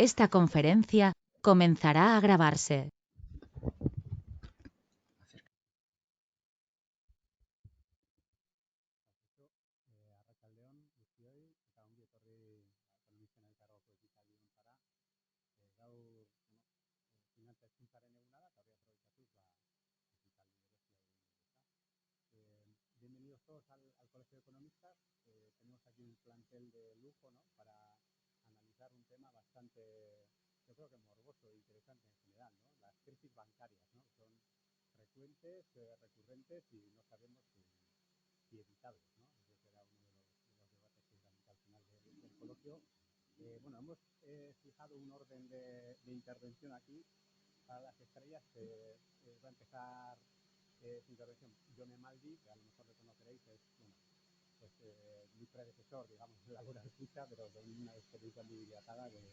Esta conferencia comenzará a grabarse. Bienvenidos todos al Colegio de Economistas. Tenemos aquí un plantel de lujo, ¿no?, para analizar un tema bastante, yo creo que morboso e interesante en general, ¿no? Las crisis bancarias, ¿no? Son frecuentes, recurrentes y no sabemos si evitables, ¿no? Ese será uno de los debates seguramente al final del coloquio. Bueno, hemos fijado un orden de intervención aquí. Para las estrellas va a empezar su intervención Yone Maldi, que a lo mejor le conoceréis, es pues, mi predecesor, digamos, en la buena escucha, pero con una experiencia muy dilatada de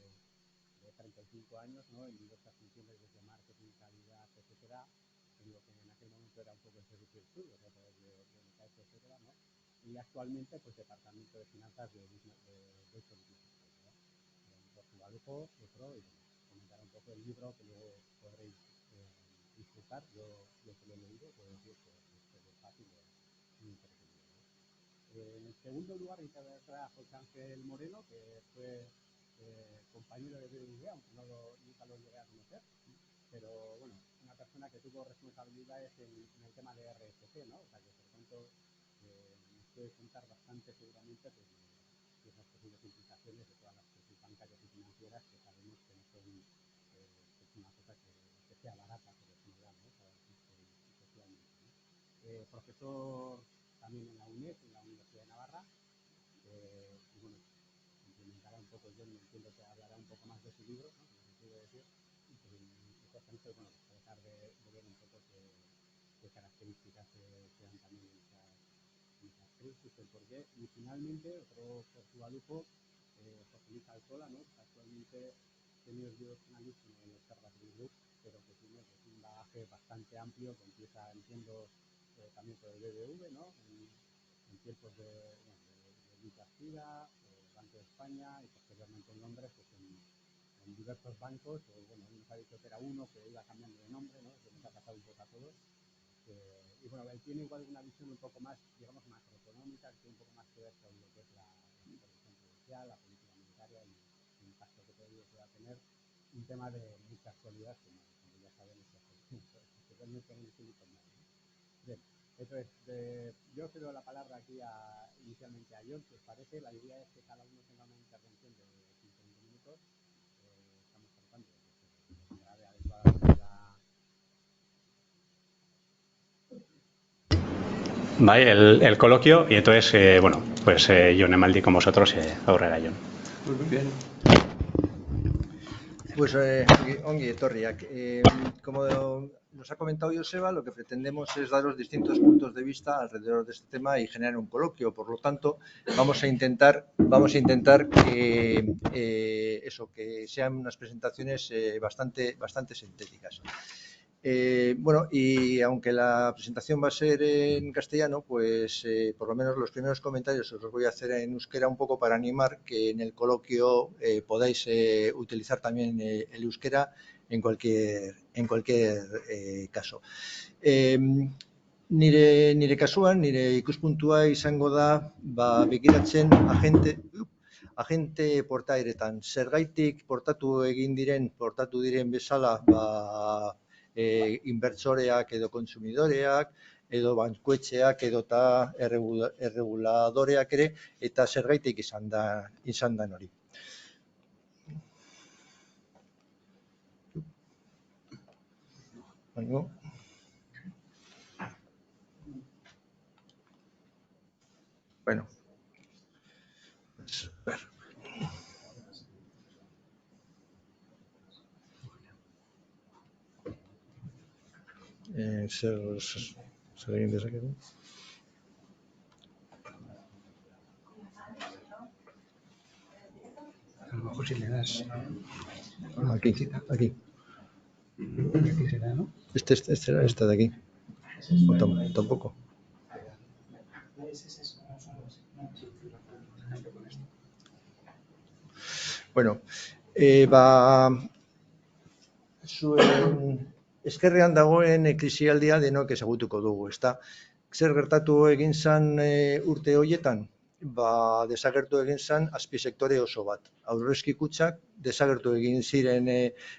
35 años, ¿no?, en diversas funciones desde marketing, calidad, etcétera, en lo que en aquel momento era un poco el servicio de estudios, a través de MKS, etcétera, ¿no? Y actualmente, pues, departamento de finanzas de Deutsche Business, ¿no? Por lujo, otro, y comentar un poco el libro que luego podréis disfrutar. Yo que lo he leído, puedo decir que es fácil y muy entretenido, ¿no? En segundo lugar, intervendrá José Ángel Moreno, que fue compañero de BBVA, aunque nunca lo llegué a conocer, pero bueno, una persona que tuvo responsabilidades en el tema de RSC, ¿no? O sea que, por tanto, nos puede contar bastante seguramente pues, de esas posibles implicaciones de todas las crisis bancarias y financieras, que sabemos que no son es una cosa que sea barata, por decirlo, ¿no? Para socialmente, ¿no? Profesor también en la UNED, en la Universidad de Navarra, y bueno, implementará un poco, yo entiendo que hablará un poco más de su libro, ¿no?, como se quiere decir, y justamente, bueno, tratar de ver un poco qué características se dan también en esas crisis, el porqué. Y finalmente, otro portugalujo, José Luis Alcola, ¿no?, actualmente senior youth analyst en el Observatory Group, pero que tiene pues, un bagaje bastante amplio, que empieza, entiendo, también por el BBV, ¿no?, en tiempos de Luis Arcida, Banco de España, y posteriormente en Londres, pues en diversos bancos, o bueno, él nos ha dicho que era uno que iba cambiando de nombre, ¿no?, que nos ha pasado un poco a todos. Y bueno, él tiene igual una visión un poco más, digamos, macroeconómica, que tiene un poco más que ver con lo que es la supervisión prudencial, la política monetaria y el impacto que pueda tener un tema de mucha actualidad, como ya saben, especialmente en el Silicon Valley, ¿no? Bien, entonces, yo cedo la palabra aquí inicialmente a John, si os parece. La idea es que cada uno tenga una intervención de 15-20 minutos. Estamos tratando de que se grabe adecuadamente Vale, el coloquio, y entonces, bueno, pues Yone Maldi con vosotros, ahora era John. Muy bien. Pues ongi etorriak. Como nos ha comentado Joseba, lo que pretendemos es daros distintos puntos de vista alrededor de este tema y generar un coloquio. Por lo tanto, vamos a intentar que sean unas presentaciones bastante sintéticas. Bueno, y aunque la presentación va a ser en castellano, pues por lo menos los primeros comentarios os los voy a hacer en euskera, un poco para animar que en el coloquio podáis utilizar también el euskera en cualquier caso. Nire kasuan, nire ikuspuntua izango da, begiratzen agente portaeretan. Zergaitik portatu diren bezala, inbertsoreak edo kontsumidoreak, edo bankuetxeak edota erreguladoreak ere, eta zergaitik izan da hori. Bueno, zer egin dezakegu? A lo mejor si le das Aquí. Aquí será, ¿no? Esta de aquí. Tampoco. Bueno, Zuen eskerrean dagoen krisialdia denok ezagutuko dugu, ezta? Zer gertatu egin zen urte horietan? Desagertu egin zen azpisektore oso bat. Aurrezki kutxak desagertu egin ziren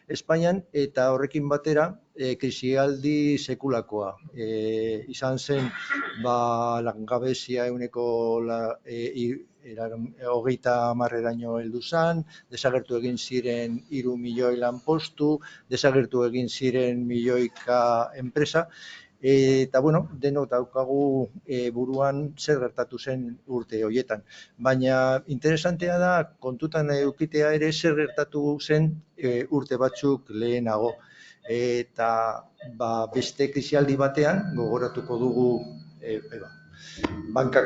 Espainian eta horrekin batera krisialdi sekulakoa. Izan zen langabezia 30%eraino heldu zen, desagertu egin ziren 3 milioi lanpostu, desagertu egin ziren milioika enpresa, eta denok daukagu buruan zer gertatu zen urte horietan. Baina interesantea da kontutan edukitea ere zer gertatu zen urte batzuk lehenago. Eta beste krisialdi batean gogoratuko dugu Banca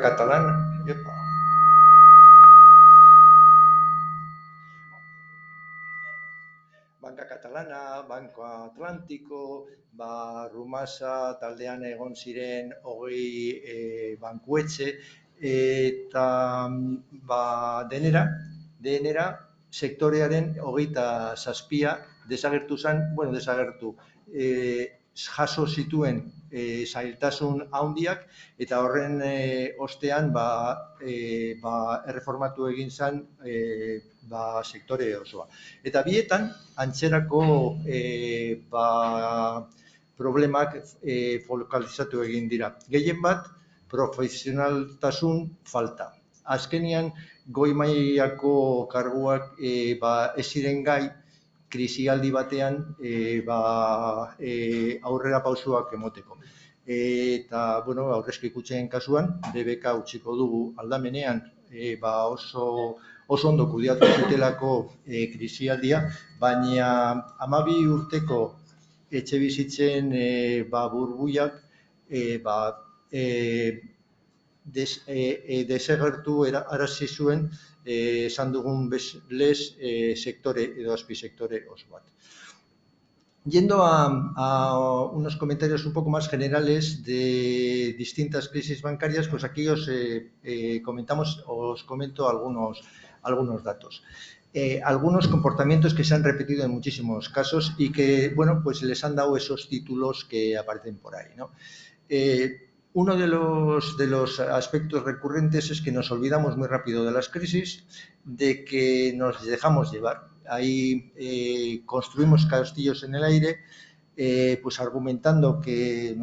Catalana, Banco Atlántico, Rumasa taldean egon ziren 20 bankuetxe, eta denera sektorearen 27 desagertu zen, jaso zituen zailtasun handiak, eta horren ostean erreformatu egin zen sektore osoa. Eta bietan antzerako problemak fokalizatu egin dira. Gehien bat, profesionaltasun falta. Azkenian, goi mailako karguak ez ziren gai krisialdi batean aurrera pausoak emoteko. Eta, aurrezki kutxeen kasuan, BBK utziko dugu aldamenean, oso ondo kudeatu zutelako krisialdia, baina 12 urteko etxe bizitzen burbuilak desagertu arazi zuen esan dugun lez sektore edo azpisektore oso bat. Yendo a unos comentarios un poco más generales de distintas crisis bancarias, pues aquí os comento algunos datos. Algunos comportamientos que se han repetido en muchísimos casos y que, pues les han dado esos títulos que aparecen por ahí, ¿no? Uno de los aspectos recurrentes es que nos olvidamos muy rápido de las crisis, de que nos dejamos llevar. Ahí construimos castillos en el aire, pues argumentando que,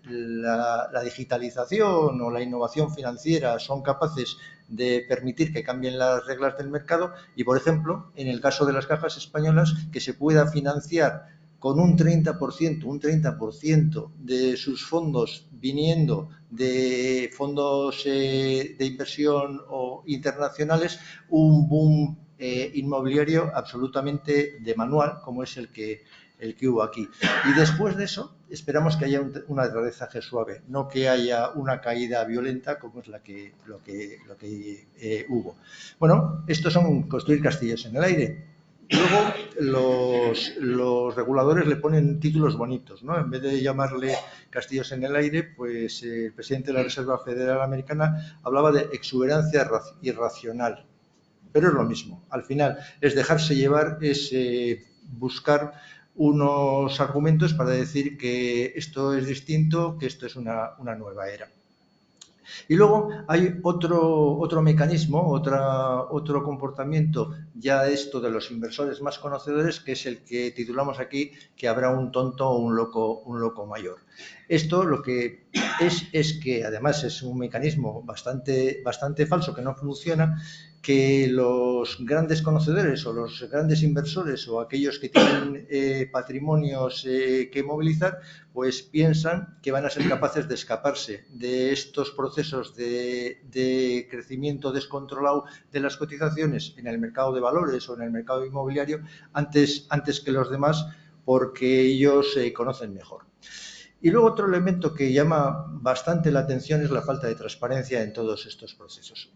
la digitalización o la innovación financiera son capaces de permitir que cambien las reglas del mercado y, por ejemplo, en el caso de las cajas españolas, que se pueda financiar con un 30% de sus fondos viniendo de fondos de inversión o internacionales, un boom inmobiliario absolutamente de manual, como es el que hubo aquí. Y después de eso, esperamos que haya un aterrizaje suave, no que haya una caída violenta como es lo que hubo. Estos son construir castillos en el aire. Luego, los reguladores le ponen títulos bonitos, ¿no? En vez de llamarle castillos en el aire, pues el presidente de la Reserva Federal Americana hablaba de exuberancia irracional. Pero es lo mismo. Al final, es dejarse llevar, es buscar unos argumentos para decir que esto es distinto, que esto es una nueva era. Y luego hay otro mecanismo, otro comportamiento, ya esto de los inversores más conocedores, que es el que titulamos aquí, que habrá un tonto o un loco mayor. Esto lo que es que además es un mecanismo bastante falso, que no funciona, que los grandes conocedores o los grandes inversores o aquellos que tienen patrimonios que movilizar, pues piensan que van a ser capaces de escaparse de estos procesos de crecimiento descontrolado de las cotizaciones en el mercado de valores o en el mercado inmobiliario antes que los demás, porque ellos conocen mejor. Y luego otro elemento que llama bastante la atención es la falta de transparencia en todos estos procesos.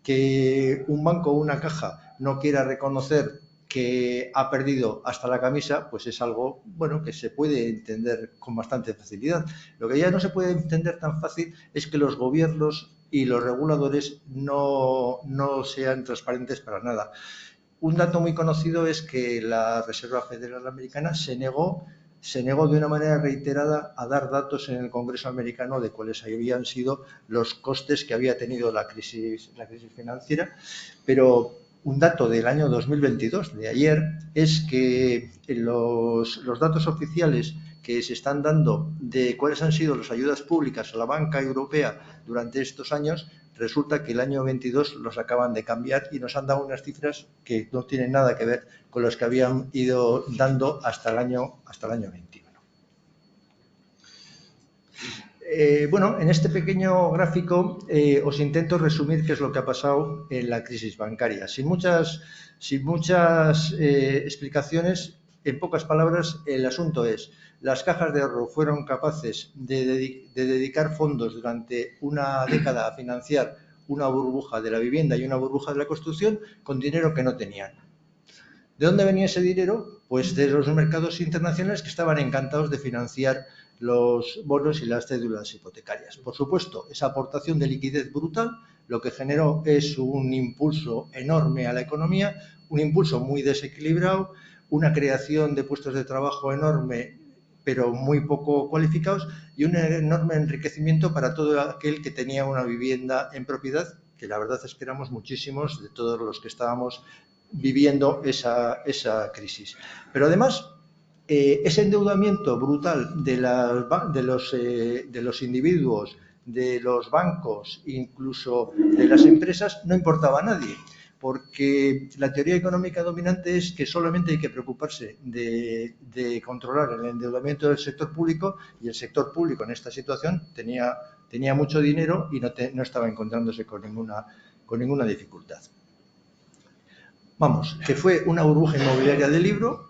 Que un banco o una caja no quiera reconocer que ha perdido hasta la camisa, pues es algo, que se puede entender con bastante facilidad. Lo que ya no se puede entender tan fácil es que los gobiernos y los reguladores no sean transparentes para nada. un dato muy conocido es que la Reserva Federal Americana se negó de una manera reiterada a dar datos en el Congreso americano de cuáles habían sido los costes que había tenido la crisis financiera, pero un dato del año 2022, de ayer, es que los datos oficiales que se están dando de cuáles han sido las ayudas públicas a la banca europea durante estos años, resulta que el año 22 los acaban de cambiar y nos han dado unas cifras que no tienen nada que ver con las que habían ido dando hasta el año 21. Bueno, en este pequeño gráfico os intento resumir qué es lo que ha pasado en la crisis bancaria. Sin muchas explicaciones, en pocas palabras, el asunto es: las cajas de ahorro fueron capaces de dedicar fondos durante una década a financiar una burbuja de la vivienda y una burbuja de la construcción con dinero que no tenían. ¿De dónde venía ese dinero? Pues de los mercados internacionales, que estaban encantados de financiar los bonos y las cédulas hipotecarias. Por supuesto, esa aportación de liquidez brutal lo que generó es un impulso enorme a la economía, un impulso muy desequilibrado, una creación de puestos de trabajo enorme, pero muy poco cualificados, y un enorme enriquecimiento para todo aquel que tenía una vivienda en propiedad, que la verdad es que éramos muchísimos de todos los que estábamos viviendo esa crisis. Pero además, ese endeudamiento brutal de los individuos, de los bancos, incluso de las empresas, no importaba a nadie, porque la teoría económica dominante es que solamente hay que preocuparse de controlar el endeudamiento del sector público, y el sector público en esta situación tenía mucho dinero y no estaba encontrándose con ninguna dificultad. Vamos, que fue una burbuja inmobiliaria de libro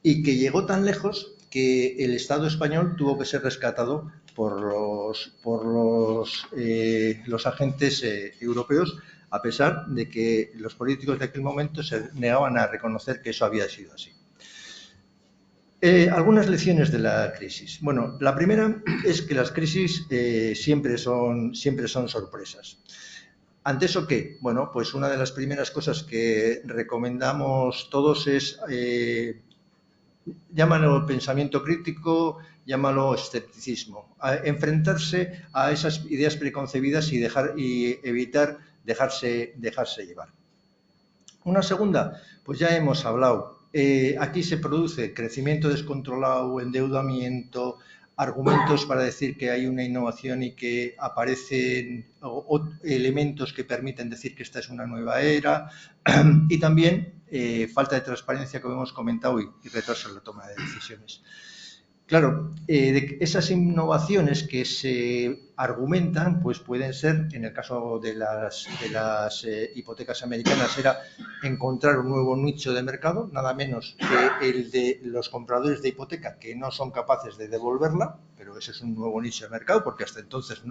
y que llegó tan lejos que el Estado español tuvo que ser rescatado por los agentes europeos, a pesar de que los políticos de aquel momento se negaban a reconocer que eso había sido así. Algunas lecciones de la crisis. Bueno, la primera es que las crisis siempre son sorpresas. ¿Ante eso qué? Bueno, pues una de las primeras cosas que recomendamos todos es, llámalo pensamiento crítico, llámalo escepticismo, enfrentarse a esas ideas preconcebidas y evitar dejarse llevar. Una segunda, pues ya hemos hablado, aquí se produce crecimiento descontrolado, endeudamiento, argumentos para decir que hay una innovación y que aparecen elementos que permiten decir que esta es una nueva era, y también falta de transparencia, como hemos comentado, y retraso en la toma de decisiones. Claro, de esas innovaciones que se argumentan, pues pueden ser, en el caso de las hipotecas americanas, era encontrar un nuevo nicho de mercado, nada menos que el de los compradores de hipoteca que no son capaces de devolverla, pero ese es un nuevo nicho de mercado porque hasta entonces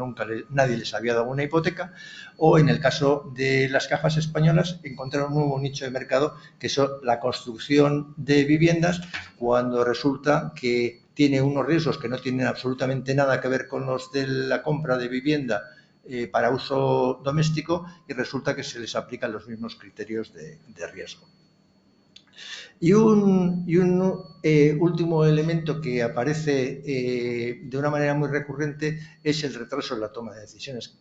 nadie les había dado una hipoteca. O en el caso de las cajas españolas, encontrar un nuevo nicho de mercado, que es la construcción de viviendas, cuando resulta que tiene unos riesgos que no tienen absolutamente nada que ver con los de la compra de vivienda para uso doméstico, y resulta que se les aplican los mismos criterios de riesgo. Y un último elemento que aparece de una manera muy recurrente es el retraso en la toma de decisiones.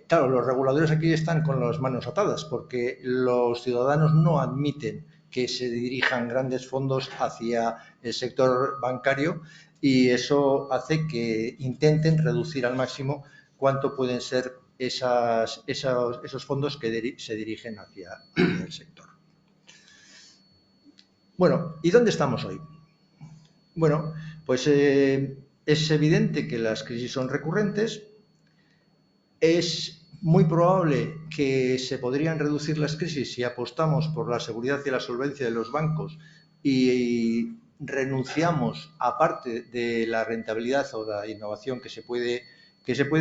Claro, los reguladores aquí están con las manos atadas porque los ciudadanos no admiten que se dirijan grandes fondos hacia el sector bancario, y eso hace que intenten reducir al máximo cuánto pueden ser esos fondos que se dirigen hacia el sector. Bueno, ¿y dónde estamos hoy? Bueno, pues es evidente que las crisis son recurrentes. Es muy probable que se podrían reducir las crisis si apostamos por la seguridad y la solvencia de los bancos y renunciamos a parte de la rentabilidad o la innovación que se puede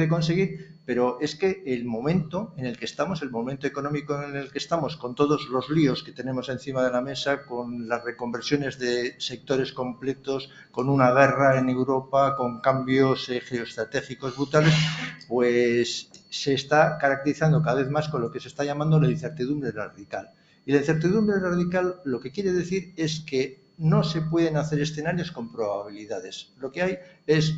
conseguir, pero es que el momento en el que estamos, el momento económico en el que estamos, con todos los líos que tenemos encima de la mesa, con las reconversiones de sectores completos, con una guerra en Europa, con cambios geoestratégicos brutales, pues se está caracterizando cada vez más con lo que se está llamando la incertidumbre radical. Y la incertidumbre radical lo que quiere decir es que no se pueden hacer escenarios con probabilidades. Lo que hay es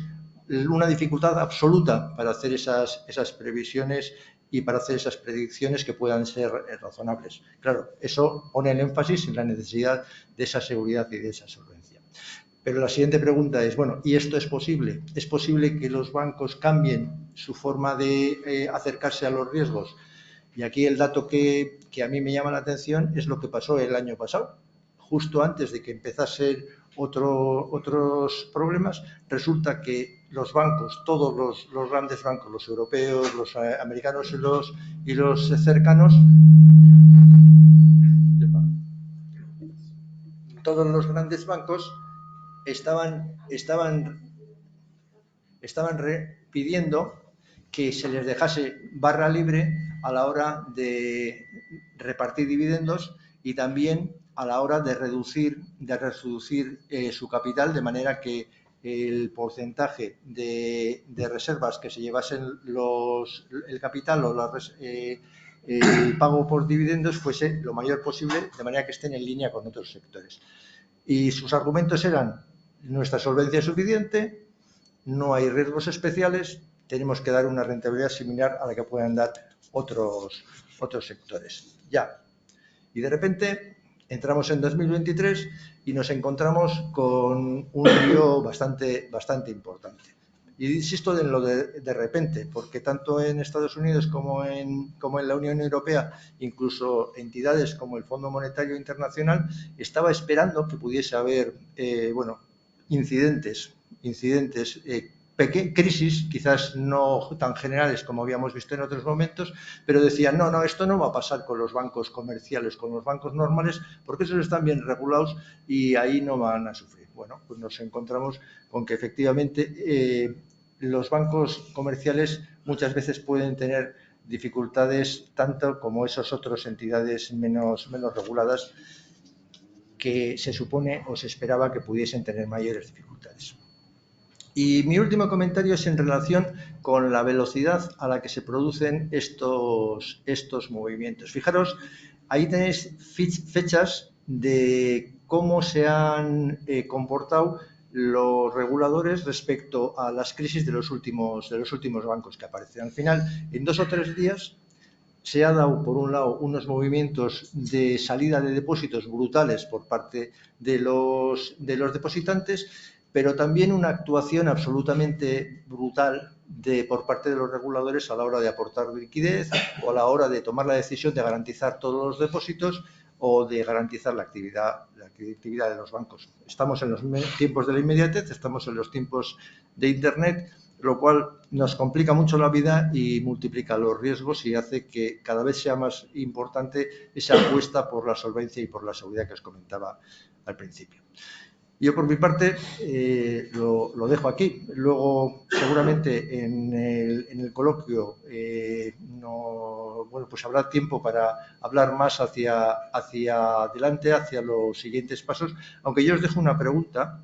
una dificultad absoluta para hacer esas previsiones y para hacer esas predicciones que puedan ser razonables. Claro, eso pone el énfasis en la necesidad de esa seguridad y de esa solvencia. Pero la siguiente pregunta es, bueno, ¿y esto es posible? ¿Es posible que los bancos cambien su forma de acercarse a los riesgos? Y aquí el dato que a mí me llama la atención es lo que pasó el año pasado. Justo antes de que empezasen otros problemas, resulta que los bancos, todos los grandes bancos, los europeos, los americanos y los cercanos, todos los grandes bancos estaban pidiendo que se les dejase barra libre a la hora de repartir dividendos y también a la hora de reducir su capital, de manera que el porcentaje de reservas que se llevasen el capital o el pago por dividendos fuese lo mayor posible, de manera que estén en línea con otros sectores. Y sus argumentos eran: nuestra solvencia es suficiente, no hay riesgos especiales, tenemos que dar una rentabilidad similar a la que puedan dar otros sectores. Ya. Y de repente entramos en 2023 y nos encontramos con un lío bastante importante. Y insisto en lo de repente, porque tanto en Estados Unidos como en la Unión Europea, incluso entidades como el Fondo Monetario Internacional, estaba esperando que pudiese haber incidentes, crisis, quizás no tan generales como habíamos visto en otros momentos, pero decían, no, esto no va a pasar con los bancos comerciales, con los bancos normales, porque esos están bien regulados y ahí no van a sufrir. Bueno, pues nos encontramos con que efectivamente los bancos comerciales muchas veces pueden tener dificultades tanto como esas otras entidades menos reguladas que se supone o se esperaba que pudiesen tener mayores dificultades. Y mi último comentario es en relación con la velocidad a la que se producen estos movimientos. Fijaros, ahí tenéis fechas de cómo se han comportado los reguladores respecto a las crisis de los últimos bancos que aparecen. Al final, en 2 o 3 días se ha dado, por un lado, unos movimientos de salida de depósitos brutales por parte de los depositantes, pero también una actuación absolutamente brutal por parte de los reguladores a la hora de aportar liquidez o a la hora de tomar la decisión de garantizar todos los depósitos o de garantizar la actividad de los bancos. Estamos en los tiempos de la inmediatez, estamos en los tiempos de Internet, lo cual nos complica mucho la vida y multiplica los riesgos y hace que cada vez sea más importante esa apuesta por la solvencia y por la seguridad que os comentaba al principio. Yo, por mi parte, lo dejo aquí. Luego, seguramente, en el coloquio pues habrá tiempo para hablar más hacia adelante, hacia los siguientes pasos. Aunque yo os dejo una pregunta,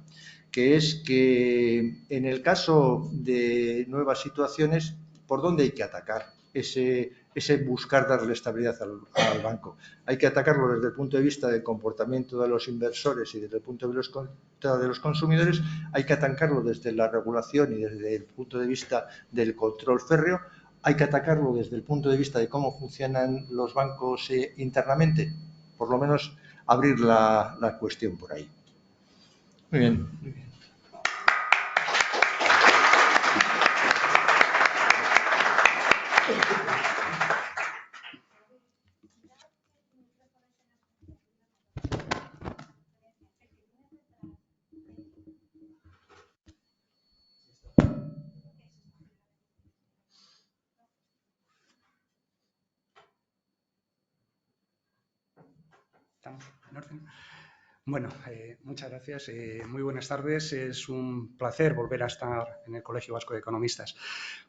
que es que en el caso de nuevas situaciones, ¿por dónde hay que atacar ese buscar darle estabilidad al banco? Hay que atacarlo desde el punto de vista del comportamiento de los inversores y desde el punto de vista de los consumidores, hay que atacarlo desde la regulación y desde el punto de vista del control férreo, hay que atacarlo desde el punto de vista de cómo funcionan los bancos internamente, por lo menos abrir la cuestión por ahí. Muy bien. ¿Estamos en orden? Bueno, muchas gracias. Muy buenas tardes. Es un placer volver a estar en el Colegio Vasco de Economistas.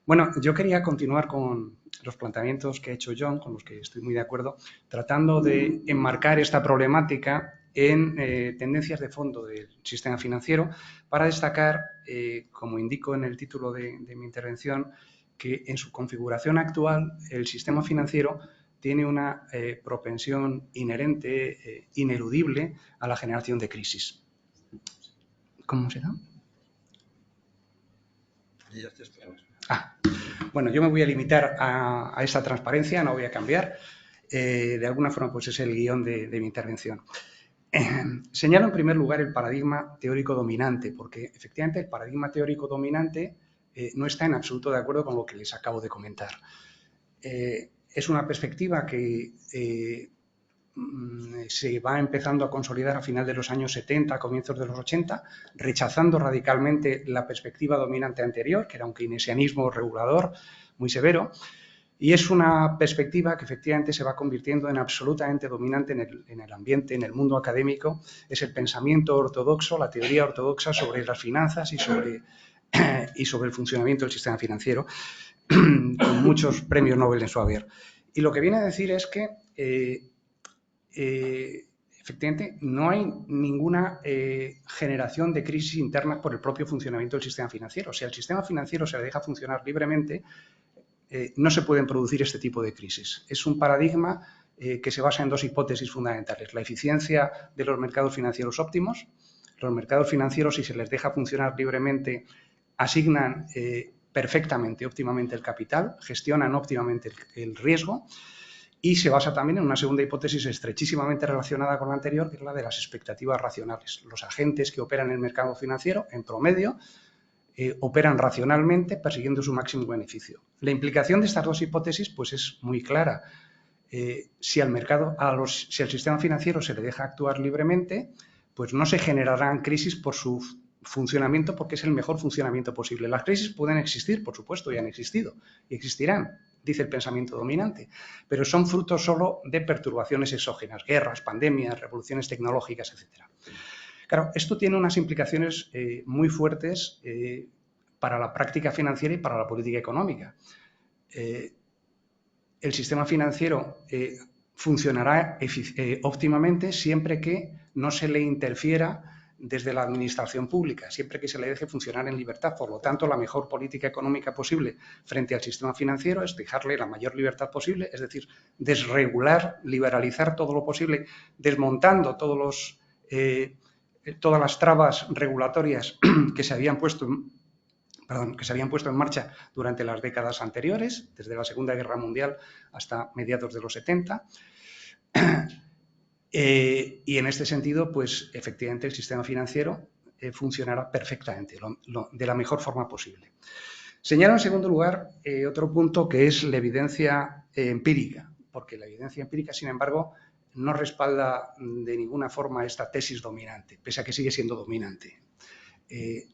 Bueno, yo quería continuar con los planteamientos que ha hecho John, con los que estoy muy de acuerdo, tratando de enmarcar esta problemática en tendencias de fondo del sistema financiero para destacar, como indico en el título de mi intervención, que en su configuración actual el sistema financiero tiene una propensión inherente, ineludible, a la generación de crisis. ¿Cómo se da? Bueno, yo me voy a limitar a esta transparencia, no voy a cambiar. De alguna forma, pues es el guión de mi intervención. Señalo en primer lugar el paradigma teórico dominante, porque efectivamente el paradigma teórico dominante no está en absoluto de acuerdo con lo que les acabo de comentar. Es una perspectiva que se va empezando a consolidar a final de los años 70, a comienzos de los 80, rechazando radicalmente la perspectiva dominante anterior, que era un keynesianismo regulador muy severo, y es una perspectiva que efectivamente se va convirtiendo en absolutamente dominante en el ambiente, en el mundo académico. Es el pensamiento ortodoxo, la teoría ortodoxa sobre las finanzas y sobre el funcionamiento del sistema financiero, con muchos premios Nobel en su haber. Y lo que viene a decir es que efectivamente no hay ninguna generación de crisis internas por el propio funcionamiento del sistema financiero. Si al sistema financiero se le deja funcionar libremente, no se pueden producir este tipo de crisis. Es un paradigma que se basa en dos hipótesis fundamentales. La eficiencia de los mercados financieros óptimos. Los mercados financieros, si se les deja funcionar libremente, asignan perfectamente, óptimamente el capital, gestionan óptimamente el riesgo, y se basa también en una segunda hipótesis estrechísimamente relacionada con la anterior, que es la de las expectativas racionales. Los agentes que operan en el mercado financiero, en promedio, operan racionalmente persiguiendo su máximo beneficio. La implicación de estas dos hipótesis pues es muy clara. Si al sistema financiero se le deja actuar libremente, pues no se generarán crisis por su funcionamiento, porque es el mejor funcionamiento posible. Las crisis pueden existir, por supuesto, y han existido, y existirán, dice el pensamiento dominante, pero son frutos solo de perturbaciones exógenas, guerras, pandemias, revoluciones tecnológicas, etc. Claro, esto tiene unas implicaciones muy fuertes para la práctica financiera y para la política económica. El sistema financiero funcionará óptimamente siempre que no se le interfiera desde la administración pública, siempre que se le deje funcionar en libertad. Por lo tanto, la mejor política económica posible frente al sistema financiero es dejarle la mayor libertad posible, es decir, desregular, liberalizar todo lo posible, desmontando todas las trabas regulatorias que se habían puesto en marcha durante las décadas anteriores, desde la Segunda Guerra Mundial hasta mediados de los 70. Y en este sentido, pues efectivamente el sistema financiero funcionará perfectamente, de la mejor forma posible. Señalo en segundo lugar otro punto, que es la evidencia empírica, porque la evidencia empírica, sin embargo, no respalda de ninguna forma esta tesis dominante, pese a que sigue siendo dominante.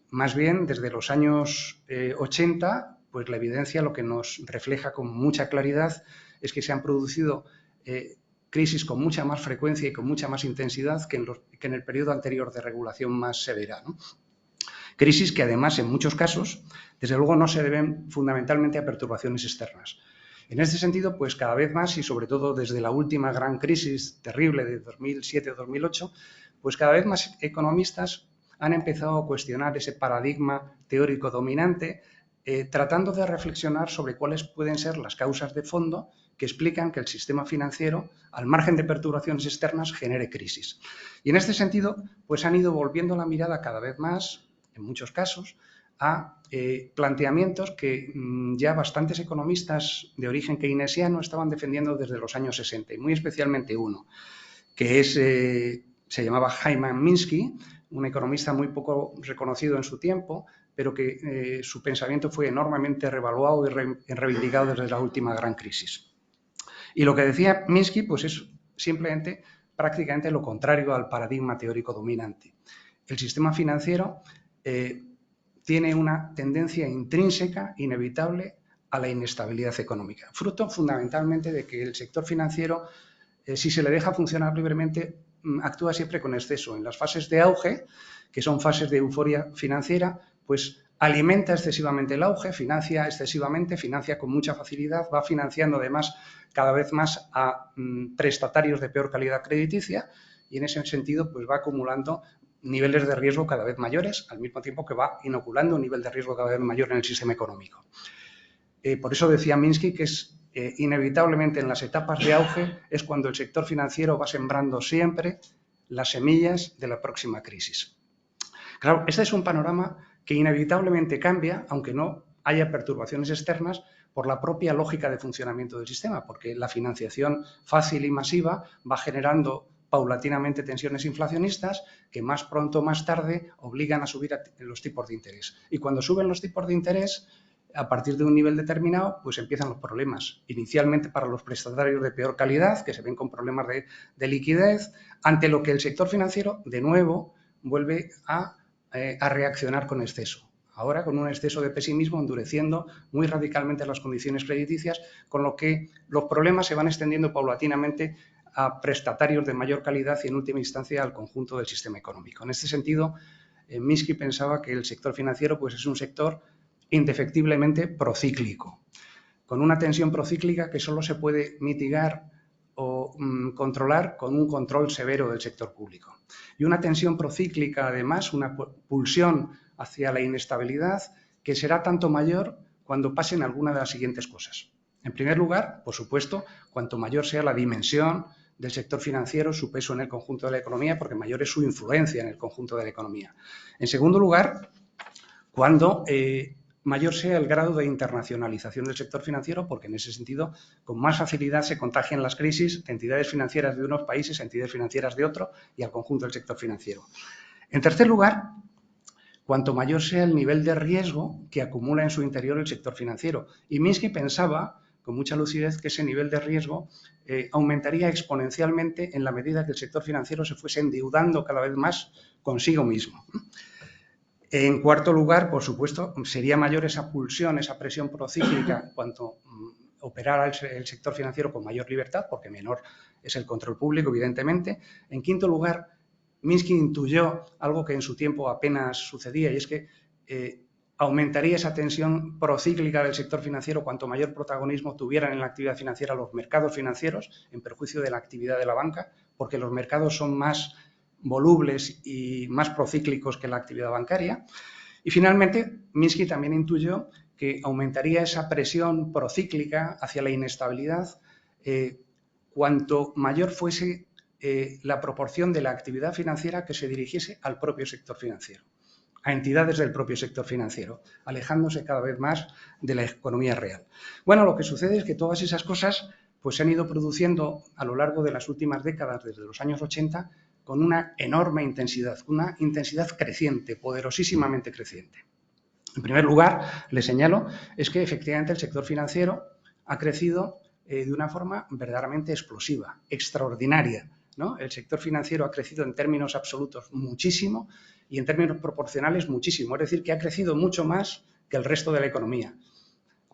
Más bien, desde los años 80, pues la evidencia lo que nos refleja con mucha claridad es que se han producido crisis con mucha más frecuencia y con mucha más intensidad que en el periodo anterior de regulación más severa, ¿no? Crisis que además, en muchos casos, desde luego no se deben fundamentalmente a perturbaciones externas. En este sentido, pues cada vez más, y sobre todo desde la última gran crisis terrible de 2007-2008, pues cada vez más economistas han empezado a cuestionar ese paradigma teórico dominante, tratando de reflexionar sobre cuáles pueden ser las causas de fondo que explican que el sistema financiero, al margen de perturbaciones externas, genere crisis. Y en este sentido, pues han ido volviendo la mirada cada vez más, en muchos casos, a planteamientos que ya bastantes economistas de origen keynesiano estaban defendiendo desde los años 60, y muy especialmente uno, que se llamaba Hyman Minsky, un economista muy poco reconocido en su tiempo, pero que su pensamiento fue enormemente revaluado y reivindicado desde la última gran crisis. Y lo que decía Minsky pues es simplemente prácticamente lo contrario al paradigma teórico dominante. El sistema financiero tiene una tendencia intrínseca, inevitable, a la inestabilidad económica, fruto fundamentalmente de que el sector financiero, si se le deja funcionar libremente, actúa siempre con exceso. En las fases de auge, que son fases de euforia financiera, pues alimenta excesivamente el auge, financia excesivamente, financia con mucha facilidad, va financiando además cada vez más a prestatarios de peor calidad crediticia, y en ese sentido pues va acumulando niveles de riesgo cada vez mayores, al mismo tiempo que va inoculando un nivel de riesgo cada vez mayor en el sistema económico. Por eso decía Minsky que es inevitablemente en las etapas de auge es cuando el sector financiero va sembrando siempre las semillas de la próxima crisis. Claro, este es un panorama que inevitablemente cambia, aunque no haya perturbaciones externas, por la propia lógica de funcionamiento del sistema, porque la financiación fácil y masiva va generando paulatinamente tensiones inflacionistas que más pronto o más tarde obligan a subir los tipos de interés. Y cuando suben los tipos de interés, a partir de un nivel determinado, pues empiezan los problemas. Inicialmente para los prestatarios de peor calidad, que se ven con problemas de liquidez, ante lo que el sector financiero, de nuevo, vuelve a reaccionar con exceso. Ahora con un exceso de pesimismo, endureciendo muy radicalmente las condiciones crediticias, con lo que los problemas se van extendiendo paulatinamente a prestatarios de mayor calidad y, en última instancia, al conjunto del sistema económico. En este sentido, Minsky pensaba que el sector financiero pues, es un sector indefectiblemente procíclico, con una tensión procíclica que solo se puede mitigar o controlar con un control severo del sector público. Y una tensión procíclica, además, una pulsión hacia la inestabilidad que será tanto mayor cuando pasen alguna de las siguientes cosas. En primer lugar, por supuesto, cuanto mayor sea la dimensión del sector financiero, su peso en el conjunto de la economía, porque mayor es su influencia en el conjunto de la economía. En segundo lugar, cuando mayor sea el grado de internacionalización del sector financiero, porque en ese sentido con más facilidad se contagian las crisis de entidades financieras de unos países a entidades financieras de otro y al conjunto del sector financiero. En tercer lugar, cuanto mayor sea el nivel de riesgo que acumula en su interior el sector financiero. Y Minsky pensaba, con mucha lucidez, que ese nivel de riesgo aumentaría exponencialmente en la medida que el sector financiero se fuese endeudando cada vez más consigo mismo. En cuarto lugar, por supuesto, sería mayor esa pulsión, esa presión procíclica cuanto operara el sector financiero con mayor libertad, porque menor es el control público, evidentemente. En quinto lugar, Minsky intuyó algo que en su tiempo apenas sucedía, y es que aumentaría esa tensión procíclica del sector financiero cuanto mayor protagonismo tuvieran en la actividad financiera los mercados financieros, en perjuicio de la actividad de la banca, porque los mercados son más volubles y más procíclicos que la actividad bancaria. Y finalmente, Minsky también intuyó que aumentaría esa presión procíclica hacia la inestabilidad cuanto mayor fuese la proporción de la actividad financiera que se dirigiese al propio sector financiero, a entidades del propio sector financiero, alejándose cada vez más de la economía real. Bueno, lo que sucede es que todas esas cosas pues, se han ido produciendo a lo largo de las últimas décadas, desde los años 80, con una enorme intensidad, una intensidad creciente, poderosísimamente creciente. En primer lugar, le señalo, es que efectivamente el sector financiero ha crecido de una forma verdaderamente explosiva, extraordinaria, ¿no? El sector financiero ha crecido en términos absolutos muchísimo y en términos proporcionales muchísimo, es decir, que ha crecido mucho más que el resto de la economía.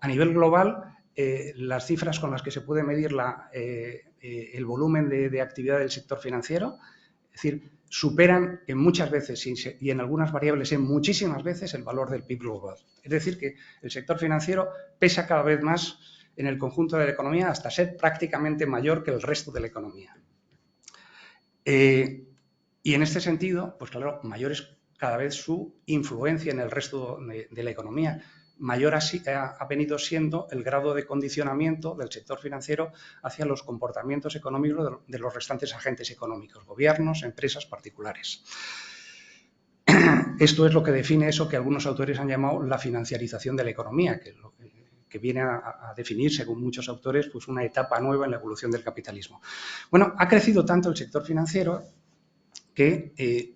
A nivel global, las cifras con las que se puede medir el volumen de actividad del sector financiero, es decir, superan en muchas veces y en algunas variables en muchísimas veces el valor del PIB global. Es decir, que el sector financiero pesa cada vez más en el conjunto de la economía hasta ser prácticamente mayor que el resto de la economía. Y en este sentido, pues claro, mayor es cada vez su influencia en el resto de la economía. Mayor ha venido siendo el grado de condicionamiento del sector financiero hacia los comportamientos económicos de los restantes agentes económicos, gobiernos, empresas, particulares. Esto es lo que define eso que algunos autores han llamado la financiarización de la economía, que viene a definir, según muchos autores, pues una etapa nueva en la evolución del capitalismo. Bueno, ha crecido tanto el sector financiero que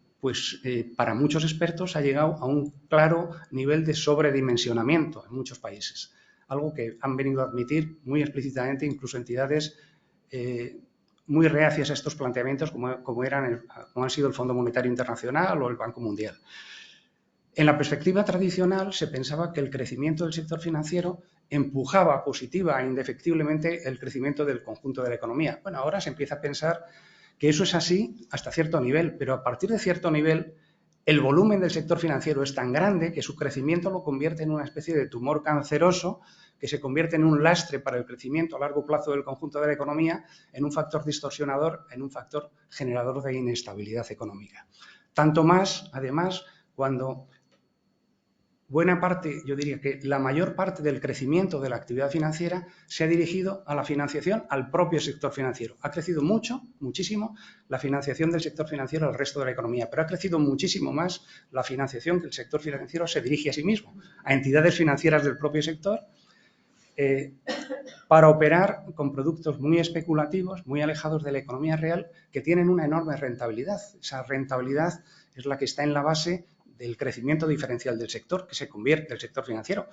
para muchos expertos ha llegado a un claro nivel de sobredimensionamiento en muchos países, algo que han venido a admitir muy explícitamente incluso entidades muy reacias a estos planteamientos como han sido el Fondo Monetario Internacional o el Banco Mundial. En la perspectiva tradicional se pensaba que el crecimiento del sector financiero empujaba positiva e indefectiblemente el crecimiento del conjunto de la economía. Bueno, ahora se empieza a pensar que eso es así hasta cierto nivel, pero a partir de cierto nivel el volumen del sector financiero es tan grande que su crecimiento lo convierte en una especie de tumor canceroso que se convierte en un lastre para el crecimiento a largo plazo del conjunto de la economía, en un factor distorsionador, en un factor generador de inestabilidad económica. Tanto más, además, cuando buena parte, yo diría que la mayor parte del crecimiento de la actividad financiera se ha dirigido a la financiación al propio sector financiero. Ha crecido mucho, muchísimo, la financiación del sector financiero al resto de la economía, pero ha crecido muchísimo más la financiación que el sector financiero se dirige a sí mismo, a entidades financieras del propio sector, para operar con productos muy especulativos, muy alejados de la economía real, que tienen una enorme rentabilidad. Esa rentabilidad es la que está en la base del crecimiento diferencial del sector, que se convierte, el sector financiero,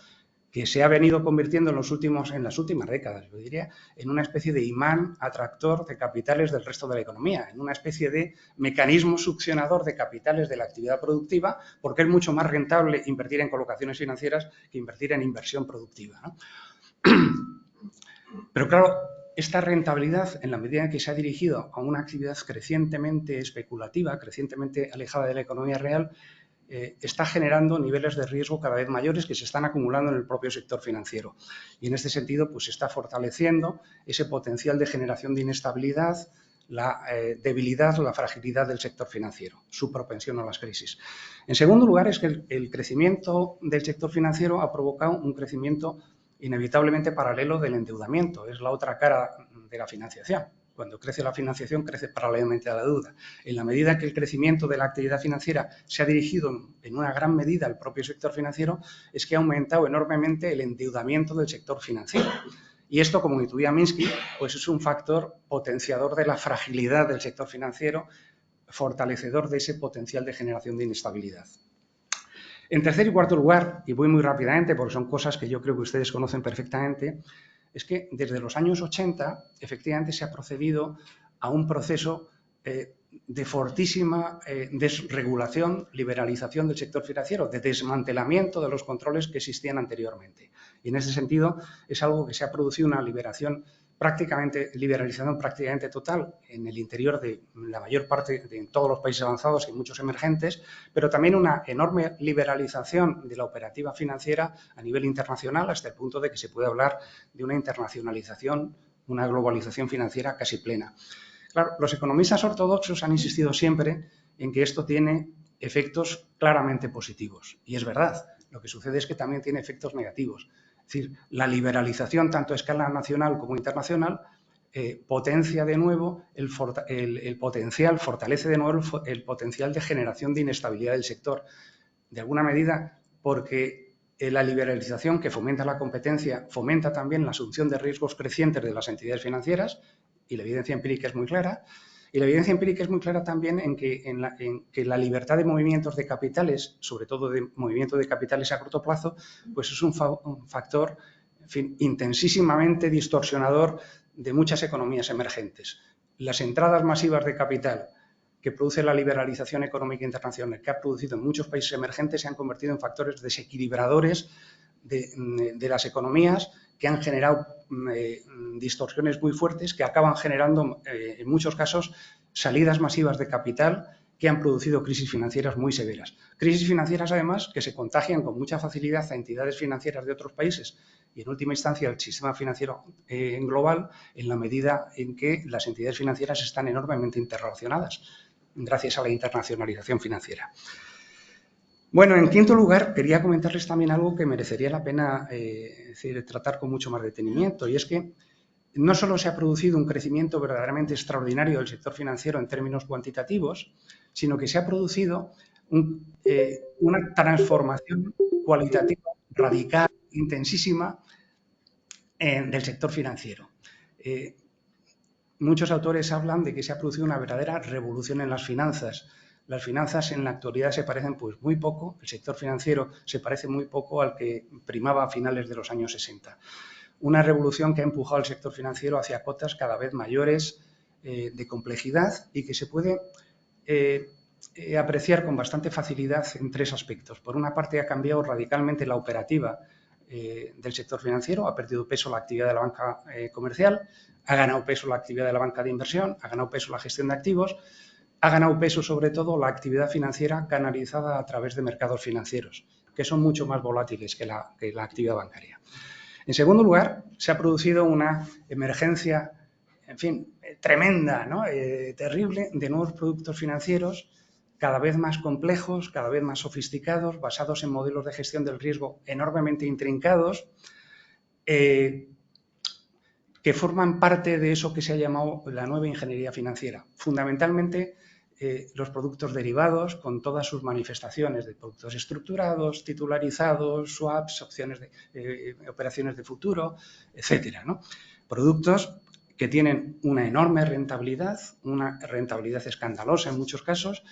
que se ha venido convirtiendo en las últimas décadas, yo diría, en una especie de imán atractor de capitales del resto de la economía, en una especie de mecanismo succionador de capitales de la actividad productiva, porque es mucho más rentable invertir en colocaciones financieras que invertir en inversión productiva, ¿no? Pero claro, esta rentabilidad, en la medida en que se ha dirigido a una actividad crecientemente especulativa, crecientemente alejada de la economía real, está generando niveles de riesgo cada vez mayores que se están acumulando en el propio sector financiero. Y en este sentido, pues se está fortaleciendo ese potencial de generación de inestabilidad, la debilidad, la fragilidad del sector financiero, su propensión a las crisis. En segundo lugar, es que el crecimiento del sector financiero ha provocado un crecimiento inevitablemente paralelo del endeudamiento. Es la otra cara de la financiación. Cuando crece la financiación, crece paralelamente a la deuda. En la medida que el crecimiento de la actividad financiera se ha dirigido en una gran medida al propio sector financiero, es que ha aumentado enormemente el endeudamiento del sector financiero. Y esto, como intuía Minsky, pues es un factor potenciador de la fragilidad del sector financiero, fortalecedor de ese potencial de generación de inestabilidad. En tercer y cuarto lugar, y voy muy rápidamente porque son cosas que yo creo que ustedes conocen perfectamente, es que desde los años 80 efectivamente se ha procedido a un proceso de fortísima desregulación, liberalización del sector financiero, de desmantelamiento de los controles que existían anteriormente. Y en ese sentido es algo que se ha producido una liberalización prácticamente total en el interior de la mayor parte de todos los países avanzados y muchos emergentes, pero también una enorme liberalización de la operativa financiera a nivel internacional, hasta el punto de que se puede hablar de una internacionalización, una globalización financiera casi plena. Claro, los economistas ortodoxos han insistido siempre en que esto tiene efectos claramente positivos, y es verdad. Lo que sucede es que también tiene efectos negativos. Es decir, la liberalización, tanto a escala nacional como internacional, potencia de nuevo fortalece de nuevo el potencial de generación de inestabilidad del sector. De alguna medida, porque la liberalización que fomenta la competencia fomenta también la asunción de riesgos crecientes de las entidades financieras, y la evidencia empírica es muy clara. Y la evidencia empírica es muy clara también en que la libertad de movimientos de capitales, sobre todo de movimiento de capitales a corto plazo, pues es un factor, en fin, intensísimamente distorsionador de muchas economías emergentes. Las entradas masivas de capital que produce la liberalización económica internacional, que ha producido en muchos países emergentes, se han convertido en factores desequilibradores de las economías, que han generado distorsiones muy fuertes, que acaban generando, en muchos casos, salidas masivas de capital que han producido crisis financieras muy severas. Crisis financieras, además, que se contagian con mucha facilidad a entidades financieras de otros países y, en última instancia, al sistema financiero global, en la medida en que las entidades financieras están enormemente interrelacionadas, gracias a la internacionalización financiera. Bueno, en quinto lugar, quería comentarles también algo que merecería la pena tratar con mucho más detenimiento, y es que no solo se ha producido un crecimiento verdaderamente extraordinario del sector financiero en términos cuantitativos, sino que se ha producido una transformación cualitativa radical, intensísima, del sector financiero. Muchos autores hablan de que se ha producido una verdadera revolución en las finanzas. Las finanzas en la actualidad se parecen pues muy poco, el sector financiero se parece muy poco al que primaba a finales de los años 60. Una revolución que ha empujado al sector financiero hacia cotas cada vez mayores de complejidad y que se puede apreciar con bastante facilidad en tres aspectos. Por una parte, ha cambiado radicalmente la operativa del sector financiero, ha perdido peso la actividad de la banca comercial, ha ganado peso la actividad de la banca de inversión, ha ganado peso la gestión de activos, ha ganado peso sobre todo la actividad financiera canalizada a través de mercados financieros, que son mucho más volátiles que la actividad bancaria. En segundo lugar, se ha producido una emergencia, en fin, tremenda, ¿no? Terrible, de nuevos productos financieros cada vez más complejos, cada vez más sofisticados, basados en modelos de gestión del riesgo enormemente intrincados, que forman parte de eso que se ha llamado la nueva ingeniería financiera. Fundamentalmente, los productos derivados con todas sus manifestaciones de productos estructurados, titularizados, swaps, operaciones de futuro, etcétera, ¿no? Productos que tienen una enorme rentabilidad, una rentabilidad escandalosa en muchos casos,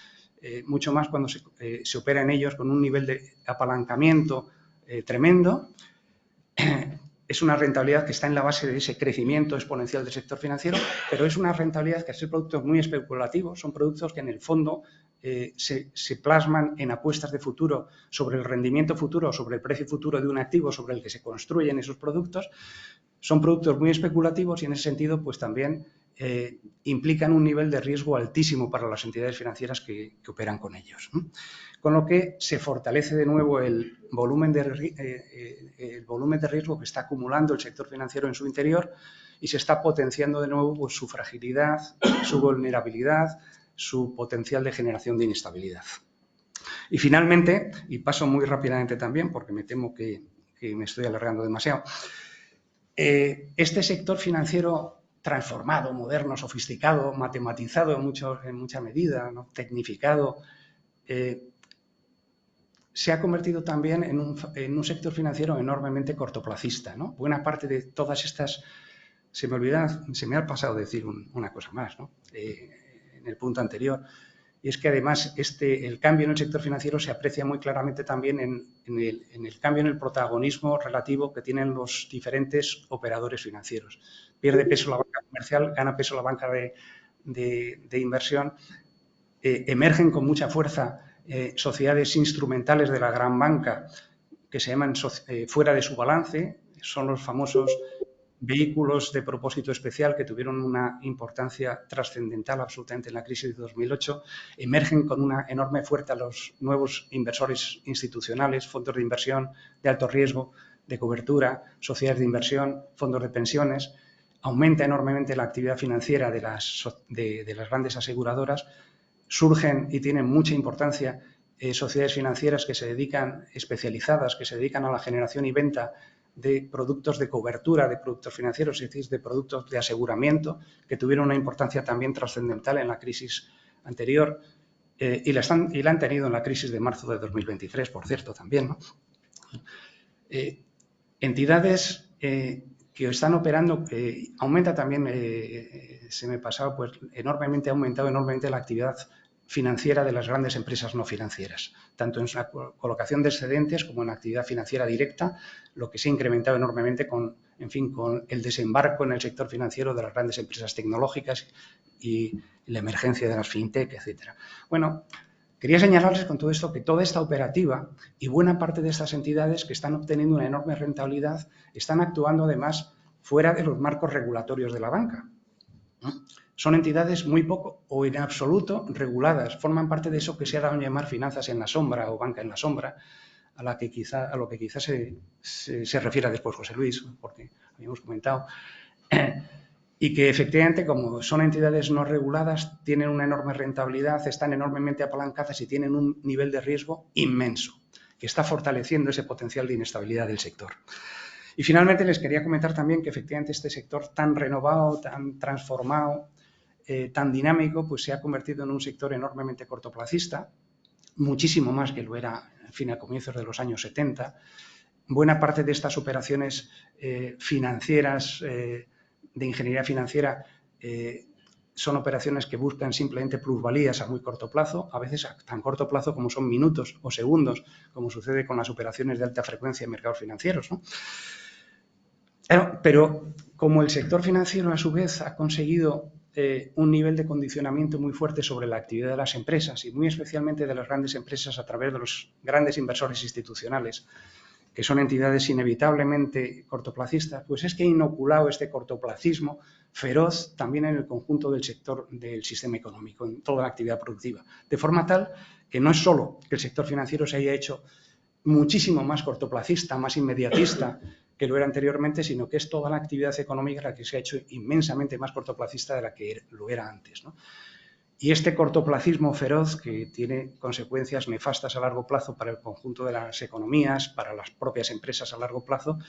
mucho más cuando se opera en ellos con un nivel de apalancamiento tremendo. Es una rentabilidad que está en la base de ese crecimiento exponencial del sector financiero, pero es una rentabilidad que al ser productos muy especulativos, son productos que en el fondo se plasman en apuestas de futuro sobre el rendimiento futuro, sobre el precio futuro de un activo sobre el que se construyen esos productos. Son productos muy especulativos y en ese sentido pues también implican un nivel de riesgo altísimo para las entidades financieras que operan con ellos, ¿no? Con lo que se fortalece de nuevo el volumen de riesgo que está acumulando el sector financiero en su interior y se está potenciando de nuevo pues, su fragilidad, su vulnerabilidad, su potencial de generación de inestabilidad. Y finalmente, y paso muy rápidamente también porque me temo que me estoy alargando demasiado, este sector financiero transformado, moderno, sofisticado, matematizado en mucha medida, ¿no? Tecnificado, se ha convertido también en un sector financiero enormemente cortoplacista, ¿no? Buena parte de todas estas... Se me ha pasado decir una cosa más, ¿no? En el punto anterior. Y es que además el cambio en el sector financiero se aprecia muy claramente también en el cambio en el protagonismo relativo que tienen los diferentes operadores financieros. Pierde peso la banca comercial, gana peso la banca de inversión, emergen con mucha fuerza sociedades instrumentales de la gran banca que se llaman fuera de su balance, son los famosos vehículos de propósito especial que tuvieron una importancia trascendental absolutamente en la crisis de 2008, emergen con una enorme fuerza los nuevos inversores institucionales, fondos de inversión de alto riesgo, de cobertura, sociedades de inversión, fondos de pensiones, aumenta enormemente la actividad financiera de las grandes aseguradoras, surgen y tienen mucha importancia sociedades financieras que se dedican, especializadas, que se dedican a la generación y venta de productos de cobertura, de productos financieros, es decir, de productos de aseguramiento, que tuvieron una importancia también trascendental en la crisis anterior y la han tenido en la crisis de marzo de 2023, por cierto, también, ¿no? Entidades que están operando, aumenta también, se me pasaba, pues enormemente, ha aumentado enormemente la actividad financiera de las grandes empresas no financieras, tanto en la colocación de excedentes como en la actividad financiera directa, lo que se ha incrementado enormemente con el desembarco en el sector financiero de las grandes empresas tecnológicas y la emergencia de las fintech, etcétera. Bueno, quería señalarles con todo esto que toda esta operativa y buena parte de estas entidades que están obteniendo una enorme rentabilidad están actuando además fuera de los marcos regulatorios de la banca, ¿no? Son entidades muy poco o en absoluto reguladas, forman parte de eso que se ha dado a llamar finanzas en la sombra o banca en la sombra, a lo que quizás se refiera después José Luis, porque habíamos comentado, y que efectivamente como son entidades no reguladas tienen una enorme rentabilidad, están enormemente apalancadas y tienen un nivel de riesgo inmenso, que está fortaleciendo ese potencial de inestabilidad del sector. Y finalmente les quería comentar también que efectivamente este sector tan renovado, tan transformado, tan dinámico, pues se ha convertido en un sector enormemente cortoplacista, muchísimo más que lo era, en fin, a comienzos de los años 70. Buena parte de estas operaciones financieras, de ingeniería financiera, son operaciones que buscan simplemente plusvalías a muy corto plazo, a veces a tan corto plazo como son minutos o segundos, como sucede con las operaciones de alta frecuencia en mercados financieros, ¿no? Pero como el sector financiero a su vez ha conseguido un nivel de condicionamiento muy fuerte sobre la actividad de las empresas y muy especialmente de las grandes empresas a través de los grandes inversores institucionales, que son entidades inevitablemente cortoplacistas, pues es que ha inoculado este cortoplacismo feroz también en el conjunto del sector del sistema económico, en toda la actividad productiva, de forma tal que no es solo que el sector financiero se haya hecho muchísimo más cortoplacista, más inmediatista que lo era anteriormente, sino que es toda la actividad económica la que se ha hecho inmensamente más cortoplacista de la que lo era antes, ¿no? Y este cortoplacismo feroz, que tiene consecuencias nefastas a largo plazo para el conjunto de las economías, para las propias empresas a largo plazo,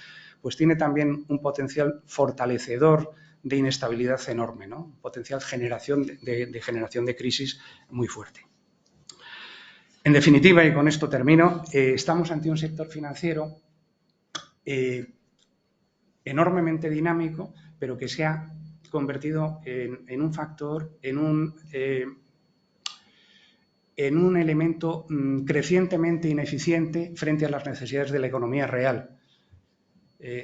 pues tiene también un potencial fortalecedor de inestabilidad enorme, ¿no? Un potencial de generación de crisis muy fuerte. En definitiva, y con esto termino, estamos ante un sector financiero enormemente dinámico, pero que se ha convertido en un factor, en un elemento crecientemente ineficiente frente a las necesidades de la economía real.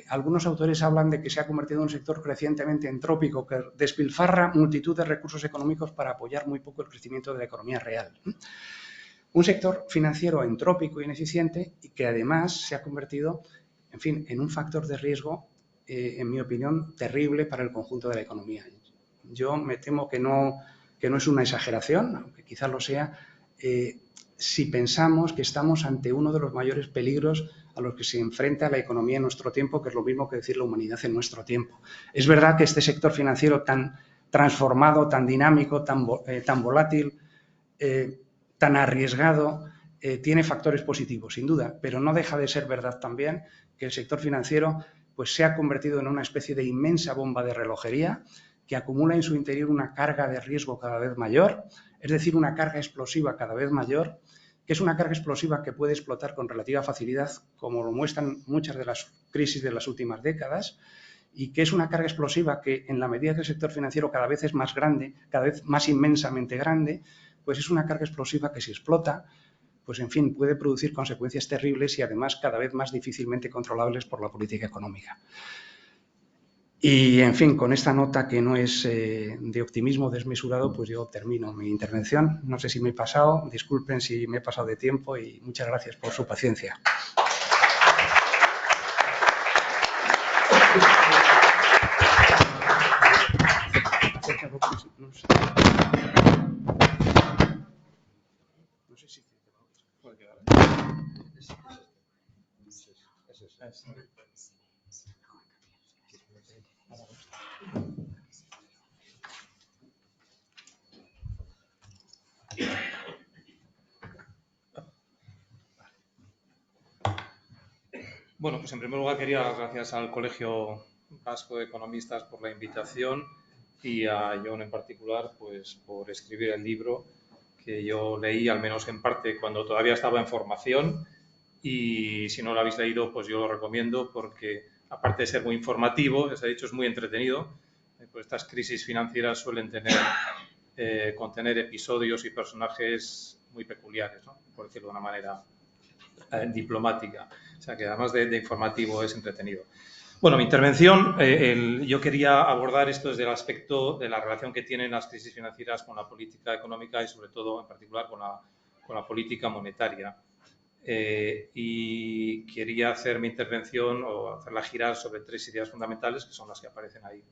Algunos autores hablan de que se ha convertido en un sector crecientemente entrópico, que despilfarra multitud de recursos económicos para apoyar muy poco el crecimiento de la economía real. Un sector financiero entrópico e ineficiente y que además se ha convertido, en fin, en un factor de riesgo, en mi opinión, terrible para el conjunto de la economía. Yo me temo que no es una exageración, aunque quizás lo sea, si pensamos que estamos ante uno de los mayores peligros a los que se enfrenta la economía en nuestro tiempo, que es lo mismo que decir la humanidad en nuestro tiempo. Es verdad que este sector financiero tan transformado, tan dinámico, tan volátil, tan arriesgado, tiene factores positivos, sin duda, pero no deja de ser verdad también que el sector financiero pues, se ha convertido en una especie de inmensa bomba de relojería que acumula en su interior una carga de riesgo cada vez mayor, es decir, una carga explosiva cada vez mayor, que es una carga explosiva que puede explotar con relativa facilidad, como lo muestran muchas de las crisis de las últimas décadas, y que es una carga explosiva que, en la medida que el sector financiero cada vez es más grande, cada vez más inmensamente grande, pues es una carga explosiva que si explota, pues en fin, puede producir consecuencias terribles y además cada vez más difícilmente controlables por la política económica. Y, en fin, con esta nota que no es de optimismo desmesurado, pues yo termino mi intervención. No sé si me he pasado, disculpen si me he pasado de tiempo y muchas gracias por su paciencia. No sé si puede quedar. Bueno, pues en primer lugar quería dar las gracias al Colegio Vasco de Economistas por la invitación y a Jon en particular pues por escribir el libro que yo leí, al menos en parte, cuando todavía estaba en formación, y si no lo habéis leído, pues yo lo recomiendo porque, aparte de ser muy informativo, de hecho es muy entretenido, pues estas crisis financieras suelen contener episodios y personajes muy peculiares, ¿no? Por decirlo de una manera diplomática. O sea que además de informativo es entretenido. Bueno, mi intervención, yo quería abordar esto desde el aspecto de la relación que tienen las crisis financieras con la política económica y sobre todo, en particular, con la política monetaria. Y quería hacer mi intervención o hacerla girar sobre 3 ideas fundamentales que son las que aparecen ahí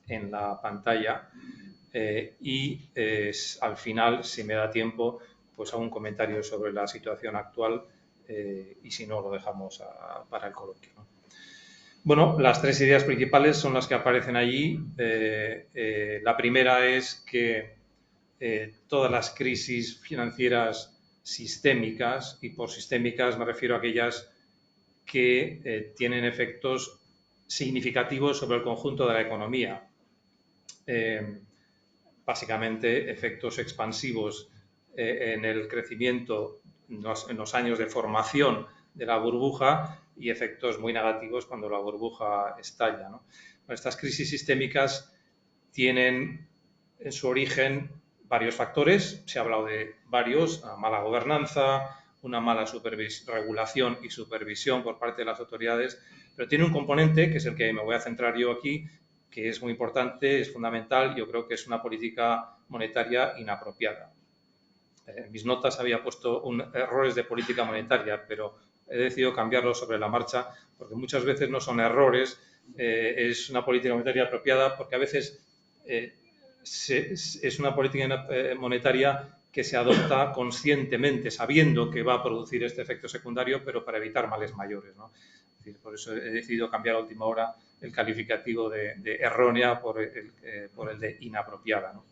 en la pantalla. Al final, si me da tiempo, pues hago un comentario sobre la situación actual y si no, lo dejamos para el coloquio, ¿no? Bueno, las 3 ideas principales son las que aparecen allí. La primera es que todas las crisis financieras sistémicas, y por sistémicas me refiero a aquellas que tienen efectos significativos sobre el conjunto de la economía. Básicamente, efectos expansivos en el crecimiento en los años de formación de la burbuja y efectos muy negativos cuando la burbuja estalla, ¿no? Estas crisis sistémicas tienen en su origen varios factores. Se ha hablado de varios: una mala gobernanza, una mala regulación y supervisión por parte de las autoridades, pero tiene un componente, que es el que me voy a centrar yo aquí, que es muy importante, es fundamental. Yo creo que es una política monetaria inapropiada. En mis notas había puesto errores de política monetaria, pero he decidido cambiarlo sobre la marcha porque muchas veces no son errores, es una política monetaria apropiada porque a veces es una política monetaria que se adopta conscientemente, sabiendo que va a producir este efecto secundario, pero para evitar males mayores, ¿no? Es decir, por eso he decidido cambiar a última hora el calificativo de errónea por el de inapropiada, ¿no?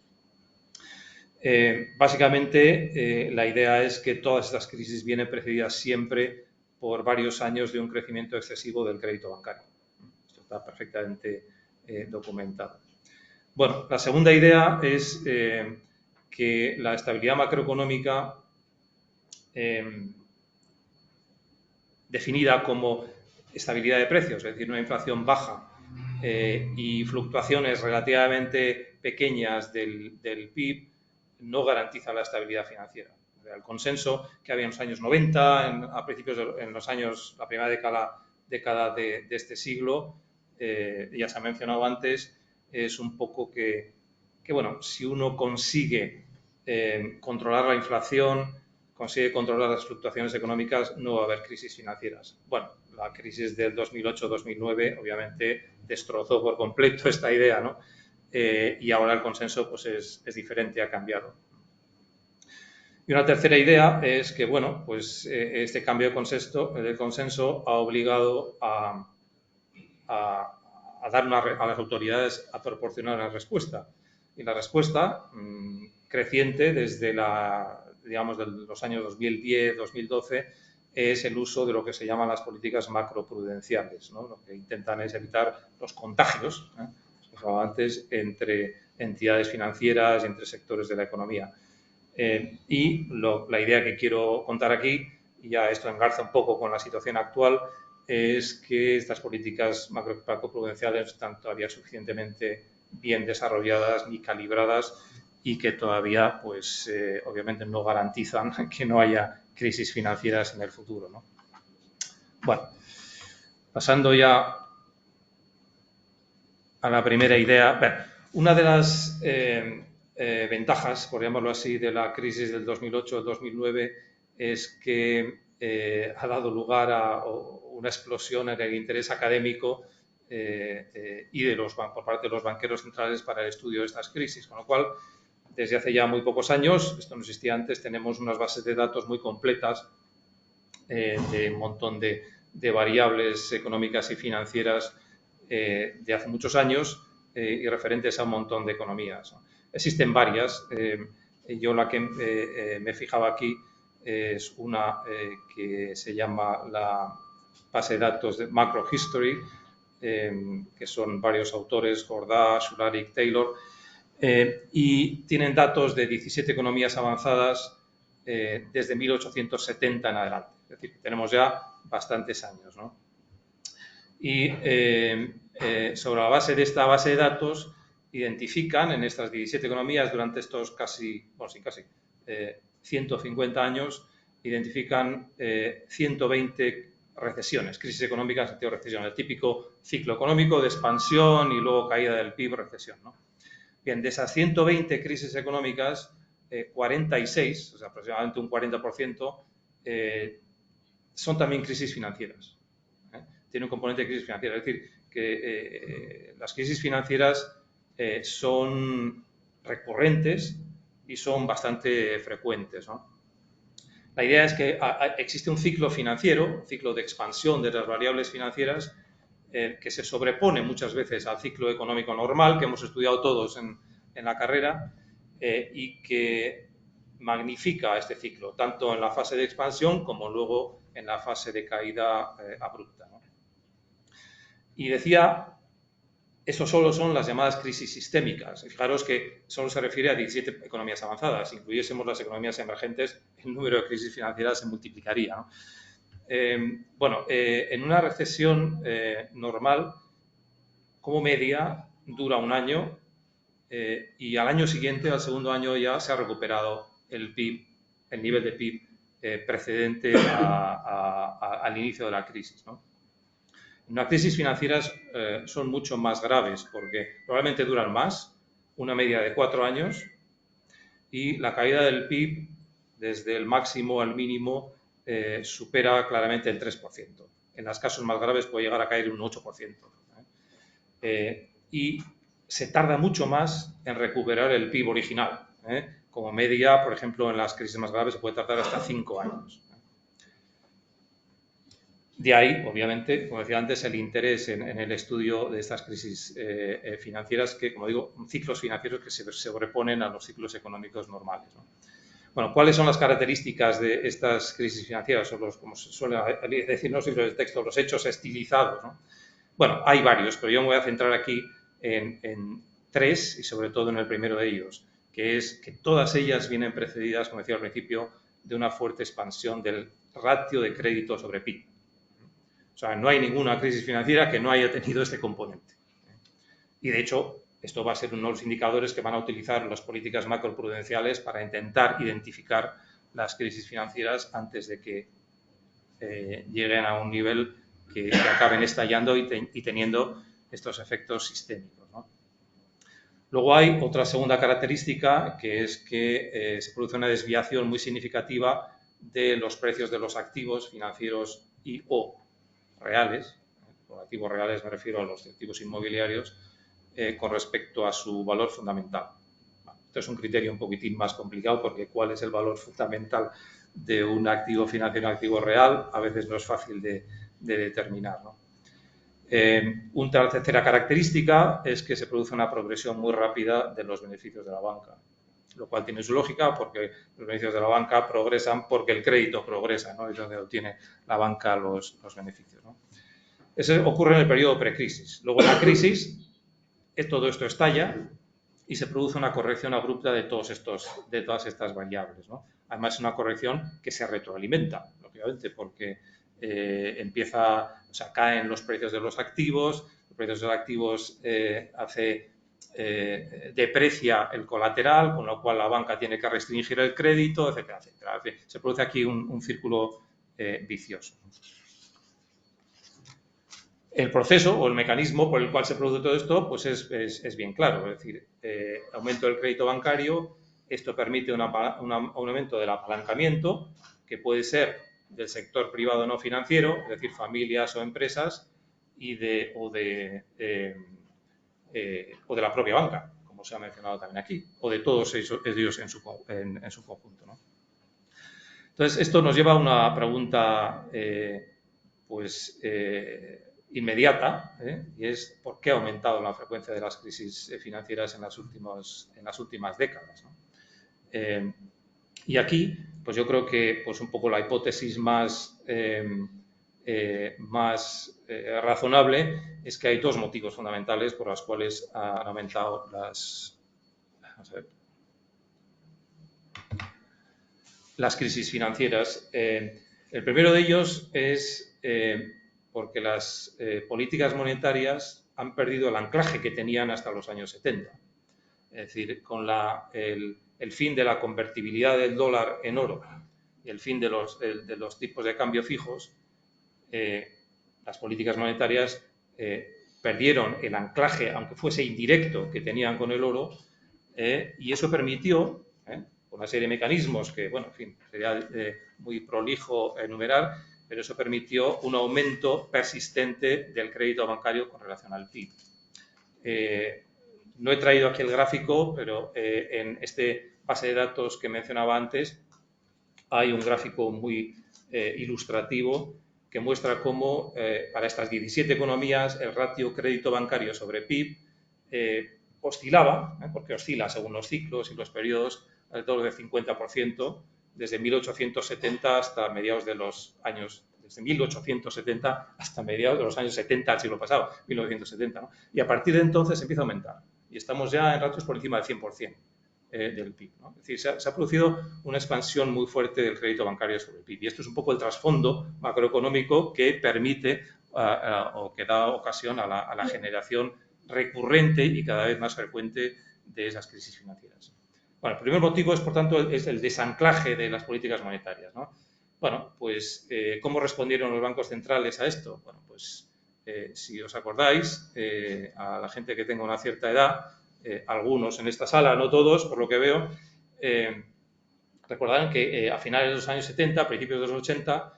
Básicamente, la idea es que todas estas crisis vienen precedidas siempre por varios años de un crecimiento excesivo del crédito bancario. Esto está perfectamente documentado. Bueno, la segunda idea es que la estabilidad macroeconómica, definida como estabilidad de precios, es decir, una inflación baja y fluctuaciones relativamente pequeñas del PIB, no garantiza la estabilidad financiera. El consenso que había en los años 90, a principios en los años, la primera década de este siglo, ya se ha mencionado antes, es un poco que bueno, si uno consigue controlar la inflación, consigue controlar las fluctuaciones económicas, no va a haber crisis financieras. Bueno, la crisis del 2008-2009 obviamente destrozó por completo esta idea, ¿no? Y ahora el consenso pues es diferente, ha cambiado. Y una tercera idea es que, bueno, pues este cambio de consenso ha obligado a dar a las autoridades a proporcionar una respuesta. Y la respuesta creciente desde digamos, de los años 2010, 2012, es el uso de lo que se llaman las políticas macroprudenciales, ¿no? Lo que intentan es evitar los contagios, que hablaba antes, entre entidades financieras y entre sectores de la economía. Y la idea que quiero contar aquí, y ya esto engarza un poco con la situación actual, es que estas políticas macroprudenciales están todavía suficientemente bien desarrolladas ni calibradas y que todavía, pues, obviamente no garantizan que no haya crisis financieras en el futuro, ¿no? Bueno, pasando ya a la primera idea. Bueno, una de las ventajas, por llamarlo así, de la crisis del 2008-2009 es que ha dado lugar a una explosión en el interés académico y por parte de los banqueros centrales para el estudio de estas crisis, con lo cual, desde hace ya muy pocos años, esto no existía antes, tenemos unas bases de datos muy completas de un montón de variables económicas y financieras de hace muchos años y referentes a un montón de economías, ¿no? Existen varias. Yo la que me fijaba aquí es una que se llama la base de datos de Macro History, que son varios autores, Gordá, Shularik, Taylor, y tienen datos de 17 economías avanzadas desde 1870 en adelante. Es decir, tenemos ya bastantes años, ¿no? Y sobre la base de esta base de datos identifican en estas 17 economías durante estos casi 150 años, identifican 120 recesiones, crisis económicas en sentido de recesión, el típico ciclo económico de expansión y luego caída del PIB, recesión, ¿no? Bien, de esas 120 crisis económicas, 46, o sea, aproximadamente un 40%, son también crisis financieras. Tiene un componente de crisis financiera. Es decir, que las crisis financieras son recurrentes y son bastante frecuentes, ¿no? La idea es que existe un ciclo financiero, un ciclo de expansión de las variables financieras que se sobrepone muchas veces al ciclo económico normal que hemos estudiado todos en la carrera y que magnifica este ciclo, tanto en la fase de expansión como luego en la fase de caída abrupta, ¿no? Y decía, eso solo son las llamadas crisis sistémicas. Fijaros que solo se refiere a 17 economías avanzadas. Si incluyésemos las economías emergentes, el número de crisis financieras se multiplicaría, ¿no? En una recesión normal, como media, dura un año y al año siguiente, al segundo año, ya se ha recuperado el PIB, el nivel de PIB precedente al inicio de la crisis, ¿no? Las crisis financieras son mucho más graves porque probablemente duran más, una media de 4 años, y la caída del PIB desde el máximo al mínimo supera claramente el 3%. En los casos más graves puede llegar a caer un 8%. Y se tarda mucho más en recuperar el PIB original. Como media, por ejemplo, en las crisis más graves se puede tardar hasta 5 años. De ahí, obviamente, como decía antes, el interés en el estudio de estas crisis financieras que, como digo, ciclos financieros que se sobreponen a los ciclos económicos normales, ¿no? Bueno, ¿cuáles son las características de estas crisis financieras? O los, como se suele decir en los libros de texto, los hechos estilizados, ¿no? Bueno, hay varios, pero yo me voy a centrar aquí en tres y sobre todo en el primero de ellos, que es que todas ellas vienen precedidas, como decía al principio, de una fuerte expansión del ratio de crédito sobre PIB. O sea, no hay ninguna crisis financiera que no haya tenido este componente. Y, de hecho, esto va a ser uno de los indicadores que van a utilizar las políticas macroprudenciales para intentar identificar las crisis financieras antes de que lleguen a un nivel que acaben estallando y teniendo estos efectos sistémicos, ¿no? Luego hay otra segunda característica, que es que se produce una desviación muy significativa de los precios de los activos financieros y o reales. Por activos reales me refiero a los activos inmobiliarios, con respecto a su valor fundamental. Esto es un criterio un poquitín más complicado porque cuál es el valor fundamental de un activo financiero, un activo real, a veces no es fácil de determinar, ¿no? Una tercera característica es que se produce una progresión muy rápida de los beneficios de la banca, lo cual tiene su lógica porque los beneficios de la banca progresan porque el crédito progresa, ¿no? Es donde obtiene la banca los beneficios, ¿no? Eso ocurre en el periodo precrisis. Luego en la crisis todo esto estalla y se produce una corrección abrupta de todas estas variables, ¿no? Además es una corrección que se retroalimenta, lógicamente, porque caen los precios de los activos deprecia el colateral, con lo cual la banca tiene que restringir el crédito, etcétera, etcétera. Se produce aquí un círculo vicioso. El proceso o el mecanismo por el cual se produce todo esto pues es bien claro, es decir, aumento del crédito bancario, esto permite un aumento del apalancamiento, que puede ser del sector privado no financiero, es decir, familias o empresas, o de la propia banca, como se ha mencionado también aquí, o de todos ellos en su conjunto, ¿no? Entonces, esto nos lleva a una pregunta, inmediata, y es ¿por qué ha aumentado la frecuencia de las crisis financieras en las últimas décadas, ¿no? Y aquí, pues yo creo que pues un poco la hipótesis más razonable es que hay dos motivos fundamentales por los cuales han aumentado las crisis financieras. El primero de ellos es porque las políticas monetarias han perdido el anclaje que tenían hasta los años 70. Es decir, con el fin de la convertibilidad del dólar en oro y el fin de los tipos de cambio fijos, las políticas monetarias perdieron el anclaje, aunque fuese indirecto, que tenían con el oro, y eso permitió, una serie de mecanismos que, bueno, en fin, sería muy prolijo enumerar, pero eso permitió un aumento persistente del crédito bancario con relación al PIB. No he traído aquí el gráfico, pero en este base de datos que mencionaba antes hay un gráfico muy ilustrativo que muestra cómo para estas 17 economías el ratio crédito bancario sobre PIB oscilaba, porque oscila según los ciclos y los periodos, alrededor del 50% desde 1870 hasta mediados de los años, desde 1870 hasta mediados de los años 70 del siglo pasado, 1970, ¿no? Y a partir de entonces empieza a aumentar y estamos ya en ratios por encima del 100% del PIB, ¿no? Es decir, se ha producido una expansión muy fuerte del crédito bancario sobre el PIB y esto es un poco el trasfondo macroeconómico que permite o que da ocasión a la generación recurrente y cada vez más frecuente de esas crisis financieras. Bueno, el primer motivo es, por tanto, es el desanclaje de las políticas monetarias, ¿no? Bueno, pues, ¿cómo respondieron los bancos centrales a esto? Bueno, pues, si os acordáis, a la gente que tenga una cierta edad, algunos en esta sala, no todos, por lo que veo, recordarán que a finales de los años 70, a principios de los 80,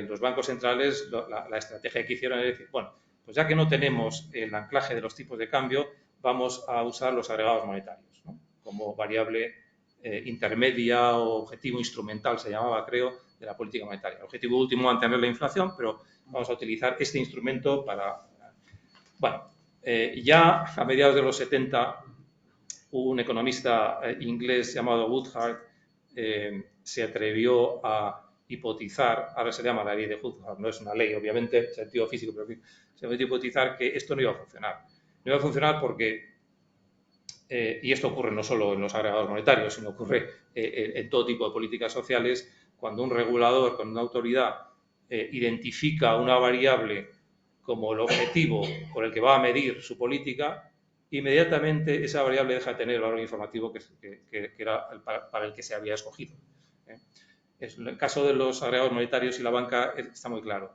los bancos centrales, la estrategia que hicieron es decir, bueno, pues ya que no tenemos el anclaje de los tipos de cambio, vamos a usar los agregados monetarios, ¿no? Como variable intermedia o objetivo instrumental, se llamaba, creo, de la política monetaria. El objetivo último es mantener la inflación, pero vamos a utilizar este instrumento para... Bueno, ya a mediados de los 70, un economista inglés llamado Woodhard se atrevió a hipotizar, ahora se llama la ley de Woodhard, no es una ley, obviamente, en sentido físico, pero se atrevió a hipotizar que esto no iba a funcionar. No iba a funcionar porque, y esto ocurre no solo en los agregados monetarios, sino ocurre en todo tipo de políticas sociales, cuando un regulador, cuando una autoridad identifica una variable como el objetivo por el que va a medir su política, inmediatamente esa variable deja de tener el valor informativo que era para el que se había escogido. En el caso de los agregados monetarios y la banca está muy claro.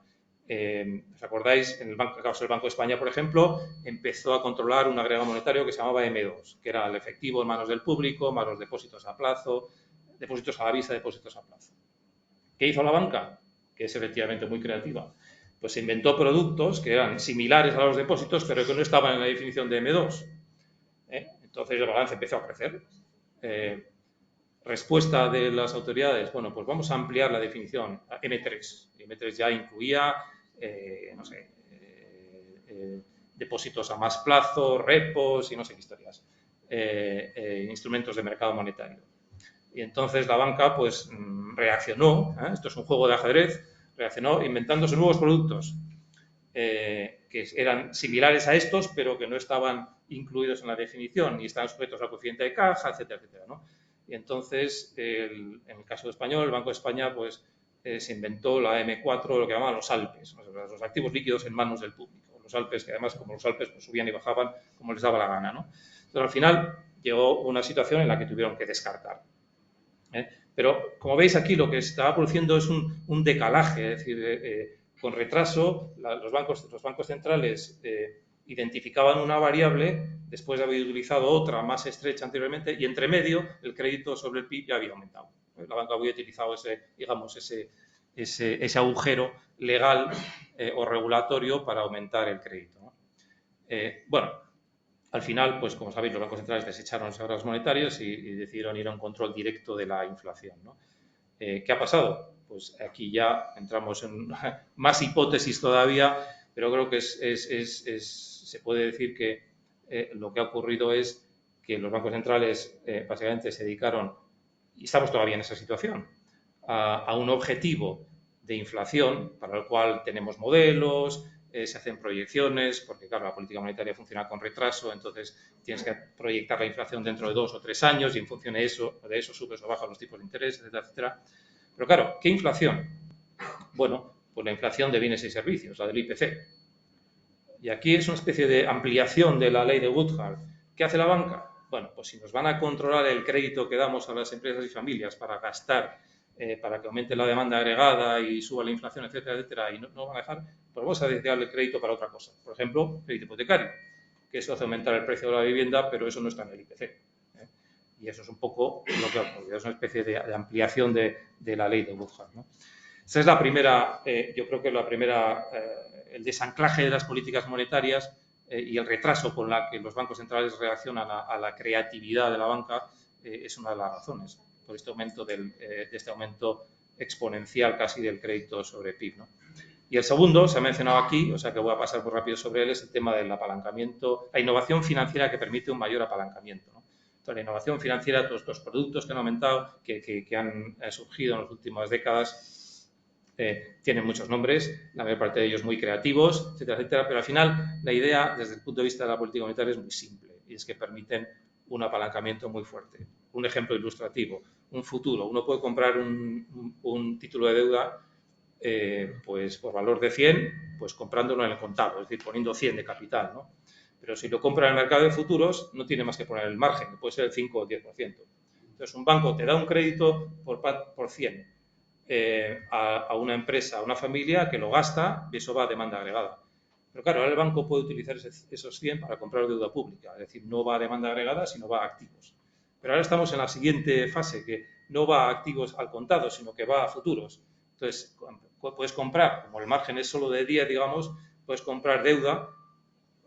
¿Os acordáis? En el caso del Banco de España, por ejemplo, empezó a controlar un agregado monetario que se llamaba M2, que era el efectivo en manos del público, más los depósitos a plazo, depósitos a la vista, depósitos a plazo. ¿Qué hizo la banca? Que es efectivamente muy creativa. Pues se inventó productos que eran similares a los depósitos, pero que no estaban en la definición de M2. Entonces el balance empezó a crecer. Respuesta de las autoridades, bueno, pues vamos a ampliar la definición a M3. M3 ya incluía, no sé, depósitos a más plazo, repos y no sé qué historias, instrumentos de mercado monetario. Y entonces la banca, pues, reaccionó, esto es un juego de ajedrez, reaccionó inventándose nuevos productos que eran similares a estos, pero que no estaban incluidos en la definición ni estaban sujetos al coeficiente de caja, etcétera, etcétera, ¿no? Y entonces, en el caso español, el Banco de España, pues, se inventó la M4, lo que llamaban los Alpes, los activos líquidos en manos del público. Los Alpes, que además, como los Alpes, pues, subían y bajaban como les daba la gana, ¿no? Entonces, al final, llegó una situación en la que tuvieron que descartar. Pero, como veis aquí, lo que estaba produciendo es un decalaje, es decir, con retraso, los bancos centrales identificaban una variable después de haber utilizado otra más estrecha anteriormente y entre medio el crédito sobre el PIB ya había aumentado. La banca había utilizado ese agujero legal o regulatorio para aumentar el crédito, ¿no? Bueno, al final, pues como sabéis, los bancos centrales desecharon los agregados monetarios y decidieron ir a un control directo de la inflación, ¿no? ¿Qué ha pasado? Pues aquí ya entramos en más hipótesis todavía, pero creo que se puede decir que lo que ha ocurrido es que los bancos centrales básicamente se dedicaron, y estamos todavía en esa situación, a un objetivo de inflación para el cual tenemos modelos, se hacen proyecciones, porque claro, la política monetaria funciona con retraso, entonces tienes que proyectar la inflación dentro de 2 o 3 años y en función de eso subes o bajas los tipos de interés, etcétera, etcétera. Pero claro, ¿qué inflación? Bueno, pues la inflación de bienes y servicios, la del IPC. Y aquí es una especie de ampliación de la ley de Woodhard. ¿Qué hace la banca? Bueno, pues si nos van a controlar el crédito que damos a las empresas y familias para gastar, para que aumente la demanda agregada y suba la inflación, etcétera, etcétera, y no van a dejar, pues vamos a dedicar el crédito para otra cosa. Por ejemplo, crédito hipotecario, que eso hace aumentar el precio de la vivienda, pero eso no está en el IPC. Y eso es un poco lo que ha ocurrido, es una especie de ampliación de la ley de Woodhard, ¿no? Esa es la primera, yo creo que el desanclaje de las políticas monetarias y el retraso con la que los bancos centrales reaccionan a la creatividad de la banca es una de las razones por este aumento de este aumento exponencial casi del crédito sobre PIB, ¿no? Y el segundo, se ha mencionado aquí, o sea que voy a pasar muy rápido sobre él, es el tema del apalancamiento, la innovación financiera que permite un mayor apalancamiento, ¿no? Entonces, la innovación financiera, todos estos productos que han aumentado, que han surgido en las últimas décadas, tienen muchos nombres, la mayor parte de ellos muy creativos, etcétera, etcétera, pero al final la idea, desde el punto de vista de la política monetaria, es muy simple y es que permiten un apalancamiento muy fuerte. Un ejemplo ilustrativo, un futuro. Uno puede comprar un título de deuda pues por valor de 100, pues comprándolo en el contado, es decir, poniendo 100 de capital, ¿no? Pero si lo compra en el mercado de futuros, no tiene más que poner el margen, puede ser el 5 o el 10%. Entonces, un banco te da un crédito por 100 a una empresa, a una familia que lo gasta y eso va a demanda agregada. Pero claro, ahora el banco puede utilizar esos 100 para comprar deuda pública, es decir, no va a demanda agregada, sino va a activos. Pero ahora estamos en la siguiente fase, que no va a activos al contado, sino que va a futuros. Entonces, puedes comprar, como el margen es solo de 10, digamos, puedes comprar deuda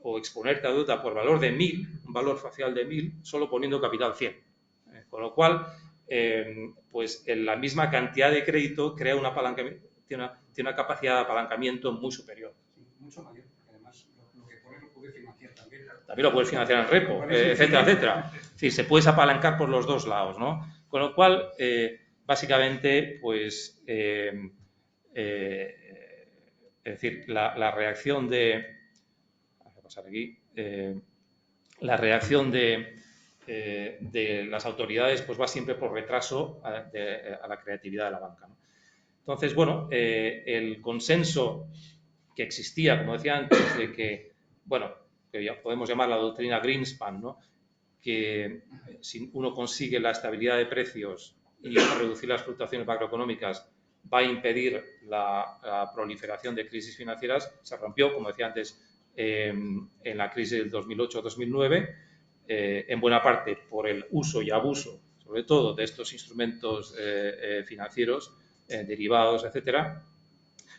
o exponerte a deuda por valor de 1.000, un valor facial de 1.000, solo poniendo capital 100. Con lo cual, pues la misma cantidad de crédito crea un apalancamiento, tiene una capacidad de apalancamiento muy superior. Sí, mucho mayor, porque además lo que pone lo puede financiar también. También lo puedes financiar en repo, etcétera, etcétera. Es decir, se puedes apalancar por los dos lados, ¿no? Con lo cual, básicamente, pues, es decir, la reacción de... Voy a pasar aquí. La reacción de las autoridades pues va siempre por retraso a la creatividad de la banca, ¿no? Entonces, bueno, el consenso que existía, como decía antes, de que, bueno, que ya podemos llamar la doctrina Greenspan, ¿no? Que si uno consigue la estabilidad de precios y reducir las fluctuaciones macroeconómicas va a impedir la proliferación de crisis financieras, se rompió, como decía antes, en la crisis del 2008-2009, en buena parte por el uso y abuso, sobre todo, de estos instrumentos financieros, derivados, etcétera.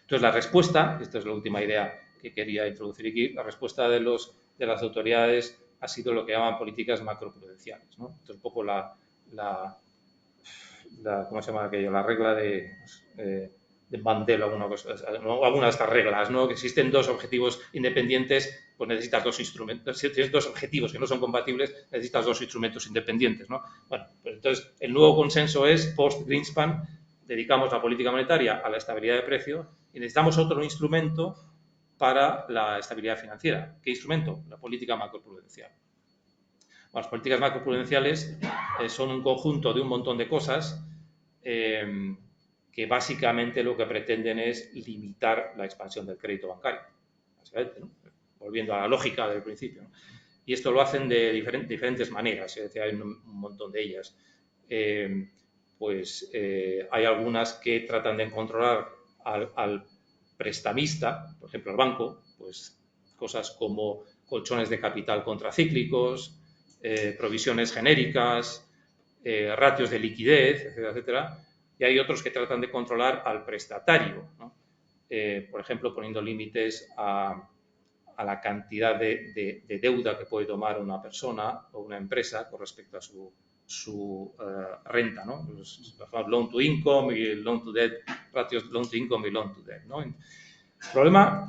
Entonces, la respuesta, esta es la última idea que quería introducir aquí, la respuesta de las autoridades ha sido lo que llaman políticas macroprudenciales, ¿no? Entonces, un poco ¿cómo se llama aquello? La regla de Mandel, alguna de estas reglas, ¿no? Que existen dos objetivos independientes, pues necesitas dos instrumentos. Si tienes dos objetivos que no son compatibles, necesitas dos instrumentos independientes, ¿no? Bueno, pues entonces el nuevo consenso es post-Greenspan, dedicamos la política monetaria a la estabilidad de precio y necesitamos otro instrumento para la estabilidad financiera. ¿Qué instrumento? La política macroprudencial. Bueno, las políticas macroprudenciales son un conjunto de un montón de cosas que básicamente lo que pretenden es limitar la expansión del crédito bancario, básicamente, ¿no? Volviendo a la lógica del principio, ¿no? Y esto lo hacen de diferentes maneras, es decir, hay un montón de ellas. Hay algunas que tratan de controlar al prestamista, por ejemplo, el banco, pues cosas como colchones de capital contracíclicos, provisiones genéricas, ratios de liquidez, etcétera, etcétera. Y hay otros que tratan de controlar al prestatario, ¿no? Por ejemplo, poniendo límites a la cantidad de deuda que puede tomar una persona o una empresa con respecto a su renta, ¿no? Los loan to income y el loan to debt, ratios loan to income y loan to debt, ¿no? El problema,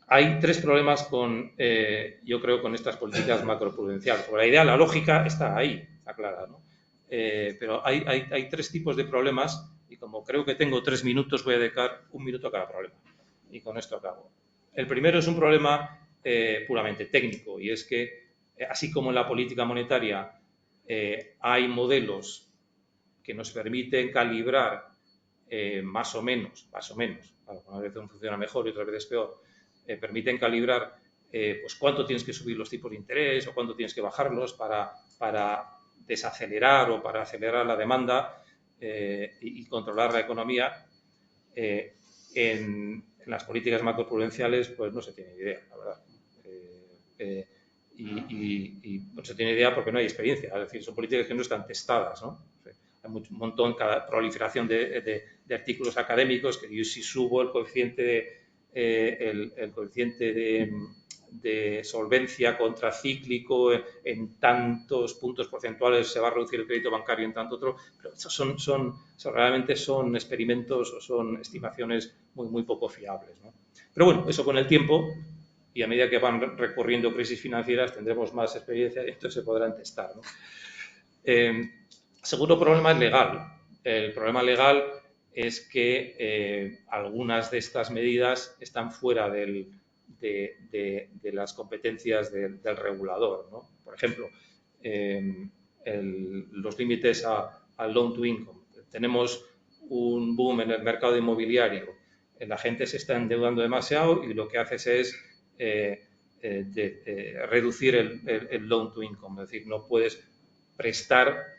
hay tres problemas yo creo, con estas políticas macroprudenciales. Por la idea, la lógica está ahí, está clara, ¿no? Pero hay tres tipos de problemas y como creo que tengo 3 minutos, voy a dedicar 1 minuto a cada problema. Y con esto acabo. El primero es un problema puramente técnico y es que, así como en la política monetaria hay modelos que nos permiten calibrar más o menos, claro, una vez funciona mejor y otras veces peor, permiten calibrar pues cuánto tienes que subir los tipos de interés o cuánto tienes que bajarlos para desacelerar o para acelerar la demanda y controlar la economía. En las políticas macroprudenciales pues no se tiene idea, la verdad. Y no se tiene idea porque no hay experiencia, es decir, son políticas que no están testadas, ¿no? Hay un montón, cada proliferación de artículos académicos que si subo el coeficiente de solvencia contracíclico en tantos puntos porcentuales se va a reducir el crédito bancario en tanto otro, pero realmente son experimentos o son estimaciones muy poco fiables, ¿no? Pero bueno, eso con el tiempo y a medida que van recorriendo crisis financieras tendremos más experiencia y entonces se podrán testar, ¿no? Segundo problema es legal. El problema legal es que algunas de estas medidas están fuera de las competencias del regulador, ¿no? Por ejemplo, los límites al loan to income. Tenemos un boom en el mercado inmobiliario. La gente se está endeudando demasiado y lo que haces es reducir el loan to income. Es decir, no puedes prestar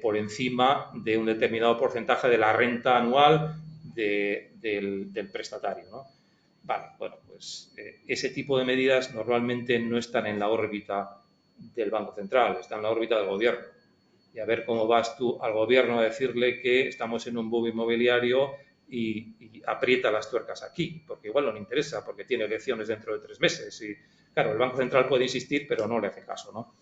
por encima de un determinado porcentaje de la renta anual del prestatario, ¿no? Vale, bueno, pues ese tipo de medidas normalmente no están en la órbita del Banco Central, están en la órbita del gobierno. Y a ver cómo vas tú al gobierno a decirle que estamos en un boom inmobiliario y aprieta las tuercas aquí, porque igual no le interesa, porque tiene elecciones dentro de 3 meses. Y claro, el Banco Central puede insistir, pero no le hace caso, ¿no?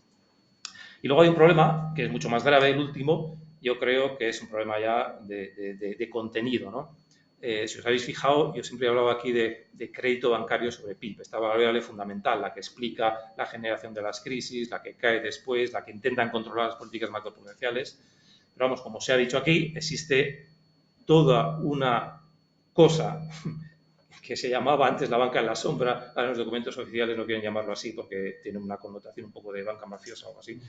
Y luego hay un problema que es mucho más grave, el último, yo creo que es un problema ya de contenido, ¿no? Si os habéis fijado, yo siempre he hablado aquí de crédito bancario sobre PIB, esta variable fundamental, la que explica la generación de las crisis, la que cae después, la que intentan controlar las políticas macroprudenciales. Pero vamos, como se ha dicho aquí, existe toda una cosa que se llamaba antes la banca en la sombra, ahora los documentos oficiales no quieren llamarlo así porque tiene una connotación un poco de banca mafiosa o algo así,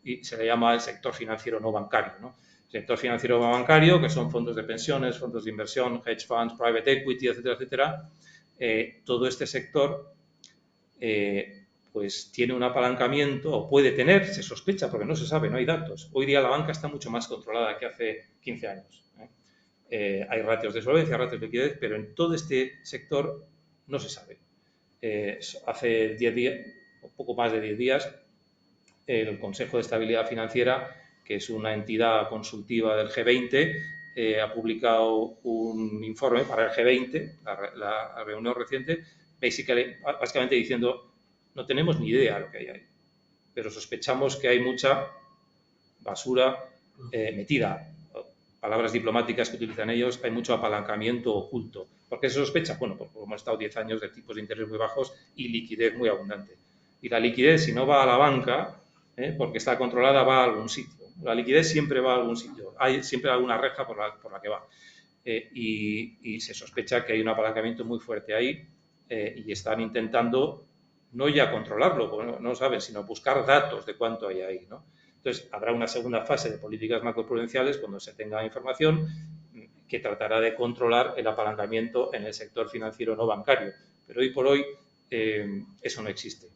y se le llama el sector financiero no bancario, ¿no? Sector financiero no bancario, que son fondos de pensiones, fondos de inversión, hedge funds, private equity, etcétera, etcétera. Todo este sector pues tiene un apalancamiento, o puede tener, se sospecha, porque no se sabe, no hay datos. Hoy día la banca está mucho más controlada que hace 15 años. Hay ratios de solvencia, ratios de liquidez, pero en todo este sector no se sabe. Hace 10 días, un poco más de 10 días, el Consejo de Estabilidad Financiera, que es una entidad consultiva del G20, ha publicado un informe para el G20, la reunión reciente, básicamente diciendo, no tenemos ni idea de lo que hay ahí, pero sospechamos que hay mucha basura metida. Palabras diplomáticas que utilizan ellos, hay mucho apalancamiento oculto. ¿Por qué se sospecha? Bueno, porque hemos estado 10 años de tipos de interés muy bajos y liquidez muy abundante. Y la liquidez, si no va a la banca, porque está controlada, va a algún sitio. La liquidez siempre va a algún sitio. Hay siempre alguna reja por la que va. Y se sospecha que hay un apalancamiento muy fuerte ahí y están intentando no ya controlarlo, porque no saben, sino buscar datos de cuánto hay ahí, ¿no? Entonces, habrá una segunda fase de políticas macroprudenciales cuando se tenga información que tratará de controlar el apalancamiento en el sector financiero no bancario. Pero hoy por hoy eso no existe.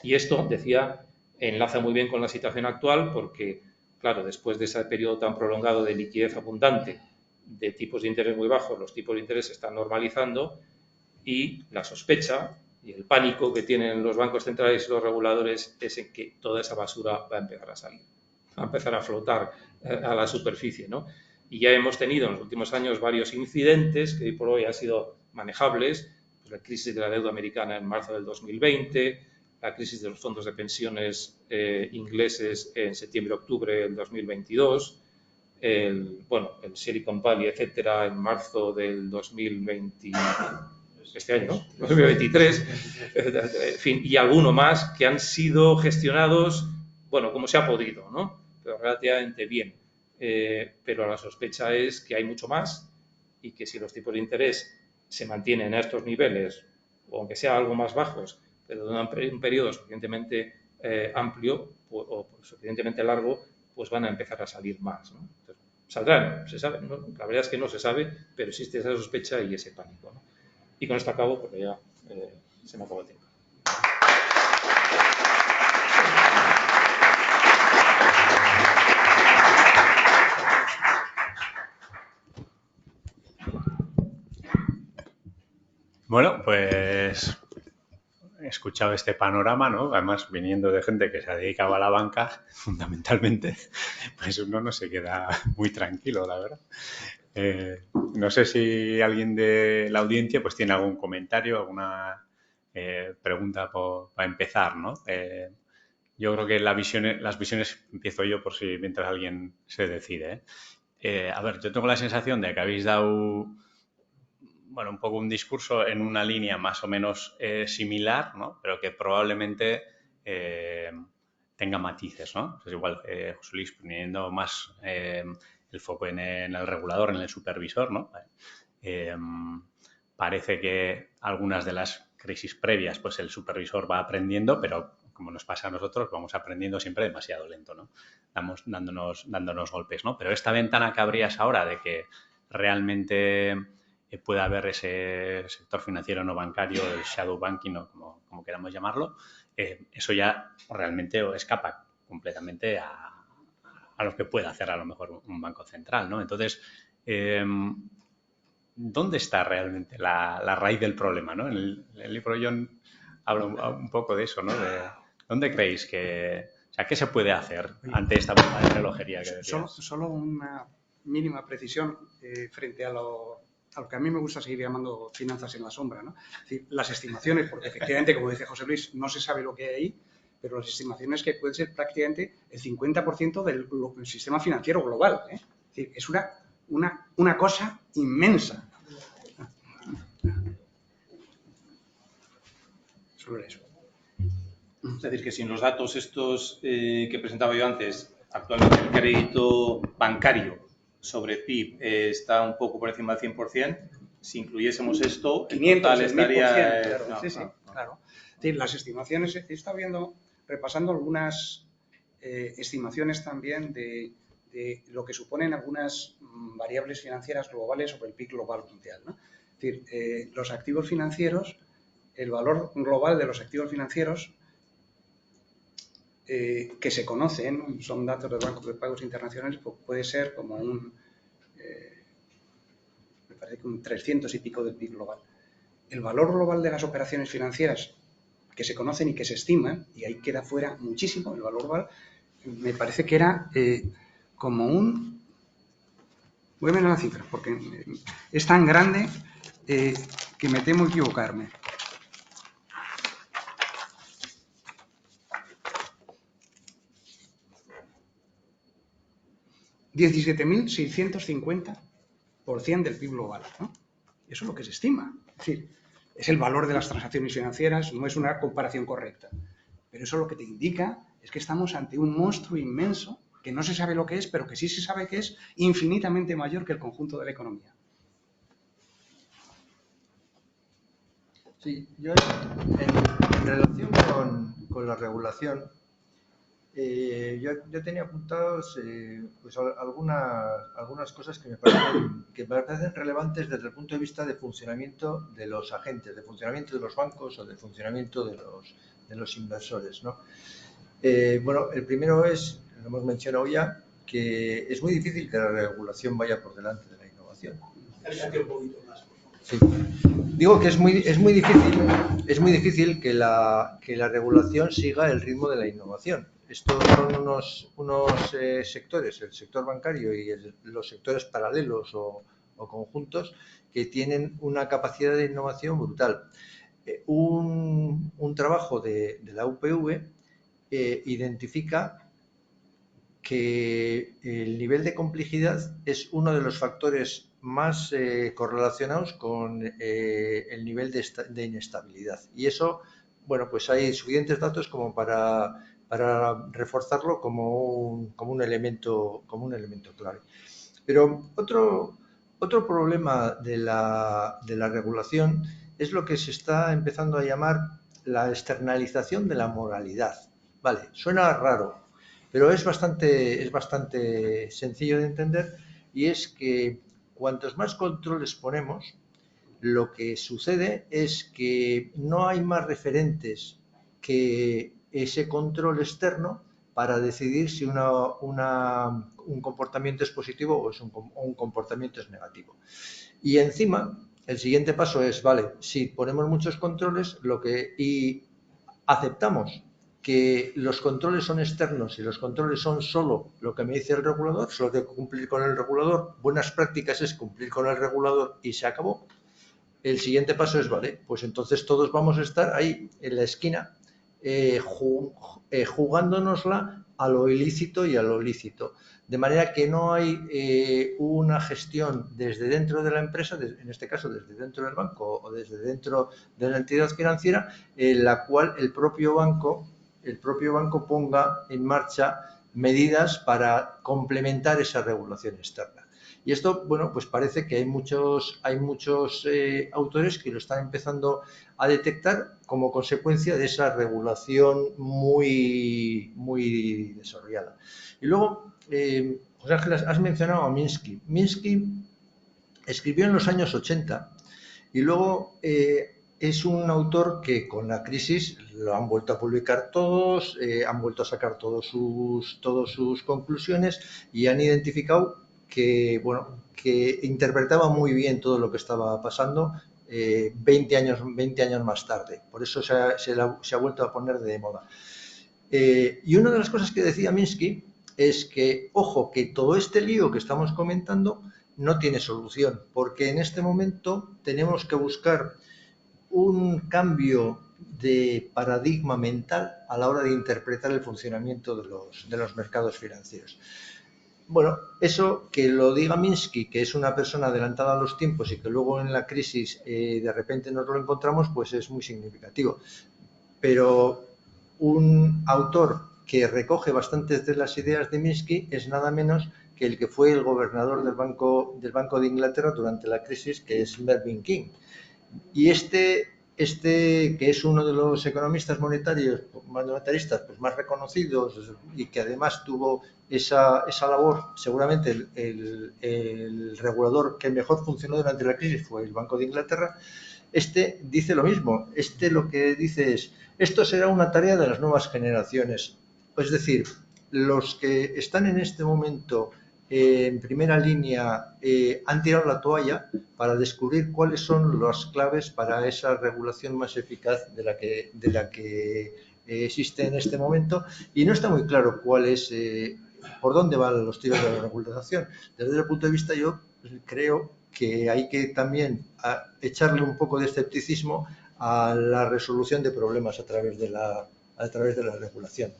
Y esto, decía, enlaza muy bien con la situación actual porque, claro, después de ese periodo tan prolongado de liquidez abundante, de tipos de interés muy bajos, los tipos de interés se están normalizando y la sospecha y el pánico que tienen los bancos centrales y los reguladores es en que toda esa basura va a empezar a salir, va a empezar a flotar a la superficie, ¿no? Y ya hemos tenido en los últimos años varios incidentes que hoy por hoy han sido manejables, pues la crisis de la deuda americana en marzo del 2020, la crisis de los fondos de pensiones ingleses en septiembre-octubre del 2022, el Silicon Valley, etcétera, en marzo del 2020, este año, ¿no? 2023, en fin, y alguno más que han sido gestionados, bueno, como se ha podido, ¿no? Pero relativamente bien. Pero la sospecha es que hay mucho más y que si los tipos de interés se mantienen a estos niveles, o aunque sea algo más bajos, pero de un periodo suficientemente amplio o suficientemente largo, pues van a empezar a salir más, ¿no? Entonces, saldrán, se sabe, ¿no? La verdad es que no se sabe, pero existe esa sospecha y ese pánico, ¿no? Y con esto acabo porque ya se me acabó el tiempo. Bueno, pues he escuchado este panorama, ¿no? Además, viniendo de gente que se ha dedicado a la banca, fundamentalmente, pues uno no se queda muy tranquilo, la verdad. No sé si alguien de la audiencia pues tiene algún comentario, alguna pregunta para empezar, ¿no? Yo creo que las visiones empiezo yo por si mientras alguien se decide. A ver, yo tengo la sensación de que habéis dado, bueno, un poco un discurso en una línea más o menos similar, ¿no? Pero que probablemente tenga matices, ¿no? Pues igual, José Luis, poniendo más el foco en el regulador, en el supervisor, ¿no? Parece que algunas de las crisis previas, pues el supervisor va aprendiendo, pero como nos pasa a nosotros, vamos aprendiendo siempre demasiado lento, ¿no? Vamos dándonos golpes, ¿no? Pero esta ventana que abrías ahora de que realmente puede haber ese sector financiero no bancario, el shadow banking o como queramos llamarlo, eso ya realmente escapa completamente a lo que puede hacer a lo mejor un banco central, ¿no? Entonces, ¿dónde está realmente la raíz del problema, ¿no? En el libro John habla un poco de eso, ¿no? ¿Dónde creéis que... O sea, ¿qué se puede hacer ante esta bomba de relojería que decías? Solo una mínima precisión frente a lo que a mí me gusta seguir llamando finanzas en la sombra, ¿no? Es decir, las estimaciones, porque efectivamente, como dice José Luis, no se sabe lo que hay ahí, pero las estimaciones que pueden ser prácticamente el 50% del sistema financiero global, ¿eh? Es decir, es una cosa inmensa. Sobre eso. Es decir, que sin los datos estos que presentaba yo antes, actualmente el crédito bancario sobre PIB está un poco por encima del 100%. Si incluyésemos esto, el 500, total estaría... claro, sí, claro. Es decir, las estimaciones, he estado repasando algunas estimaciones también de lo que suponen algunas variables financieras globales sobre el PIB global mundial, ¿no? Es decir, los activos financieros, el valor global de los activos financieros que se conocen, son datos del Banco de Pagos Internacionales, pues puede ser como me parece que un 300 y pico del PIB global. El valor global de las operaciones financieras que se conocen y que se estiman, y ahí queda fuera muchísimo el valor global, me parece que era como voy a mirar la cifra, porque es tan grande que me temo equivocarme. $17.650% del PIB global, ¿no? Eso es lo que se estima. Es decir, es el valor de las transacciones financieras, no es una comparación correcta. Pero eso lo que te indica es que estamos ante un monstruo inmenso que no se sabe lo que es, pero que sí se sabe que es infinitamente mayor que el conjunto de la economía. Sí, yo en relación con la regulación, yo tenía apuntados pues algunas cosas que me parecen relevantes desde el punto de vista de funcionamiento de los agentes, de funcionamiento de los bancos o de funcionamiento de los inversores, ¿no? Bueno, el primero es, lo hemos mencionado ya, que es muy difícil que la regulación vaya por delante de la innovación. Sí. Digo que es muy difícil que la regulación siga el ritmo de la innovación. Estos son unos sectores, el sector bancario y los sectores paralelos o conjuntos, que tienen una capacidad de innovación brutal. Un trabajo de la UPV identifica que el nivel de complejidad es uno de los factores más correlacionados con el nivel de inestabilidad. Y eso, bueno, pues hay suficientes datos como para reforzarlo como un elemento clave. Pero otro problema de la regulación es lo que se está empezando a llamar la externalización de la moralidad. Vale, suena raro, pero es bastante sencillo de entender, y es que cuantos más controles ponemos, lo que sucede es que no hay más referentes que ese control externo para decidir si un comportamiento es positivo o un comportamiento es negativo. Y encima, el siguiente paso es, vale, si ponemos muchos controles y aceptamos que los controles son externos y los controles son solo lo que me dice el regulador, solo tengo que cumplir con el regulador, buenas prácticas es cumplir con el regulador y se acabó. El siguiente paso es, vale, pues entonces todos vamos a estar ahí en la esquina jugándonosla a lo ilícito y a lo lícito. De manera que no hay una gestión desde dentro de la empresa, en este caso desde dentro del banco o desde dentro de la entidad financiera, en la cual el propio banco ponga en marcha medidas para complementar esa regulación externa. Y esto, bueno, pues parece que hay muchos autores que lo están empezando a detectar como consecuencia de esa regulación muy desarrollada. Y luego, José Ángel, has mencionado a Minsky. Minsky escribió en los años 80 y luego es un autor que con la crisis lo han vuelto a publicar todos, han vuelto a sacar todas sus conclusiones y han identificado que interpretaba muy bien todo lo que estaba pasando 20 años más tarde. Por eso se ha vuelto a poner de moda. Y una de las cosas que decía Minsky es que, ojo, que todo este lío que estamos comentando no tiene solución, porque en este momento tenemos que buscar un cambio de paradigma mental a la hora de interpretar el funcionamiento de los mercados financieros. Bueno, eso que lo diga Minsky, que es una persona adelantada a los tiempos y que luego en la crisis de repente nos lo encontramos, pues es muy significativo. Pero un autor que recoge bastantes de las ideas de Minsky es nada menos que el que fue el gobernador del Banco de Inglaterra durante la crisis, que es Mervyn King. Y este que es uno de los economistas monetaristas pues más reconocidos y que además tuvo esa labor, seguramente el regulador que mejor funcionó durante la crisis fue el Banco de Inglaterra. Dice lo mismo. Lo que dice es: esto será una tarea de las nuevas generaciones. Es decir, los que están en este momento en primera línea han tirado la toalla para descubrir cuáles son las claves para esa regulación más eficaz de la que existe en este momento, y no está muy claro cuál es, por dónde van los tiros de la regulación. Desde el punto de vista, yo creo que hay que también echarle un poco de escepticismo a la resolución de problemas a través de la regulación.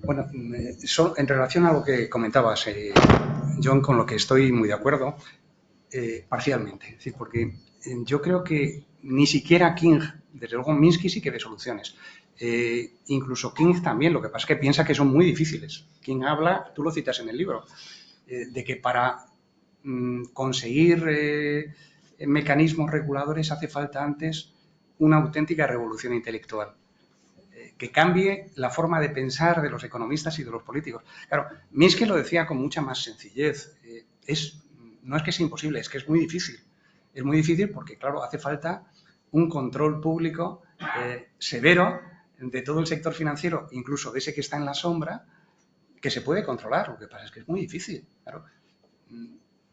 Bueno, en relación a lo que comentabas, John, con lo que estoy muy de acuerdo, parcialmente. Es decir, porque yo creo que ni siquiera King, desde luego Minsky sí que ve soluciones. Incluso King también, lo que pasa es que piensa que son muy difíciles. King habla, tú lo citas en el libro, de que para conseguir mecanismos reguladores hace falta antes una auténtica revolución intelectual que cambie la forma de pensar de los economistas y de los políticos. Claro, Minsky lo decía con mucha más sencillez. No es que sea imposible, es que es muy difícil. Es muy difícil porque, claro, hace falta un control público severo de todo el sector financiero, incluso de ese que está en la sombra, que se puede controlar. Lo que pasa es que es muy difícil. Claro.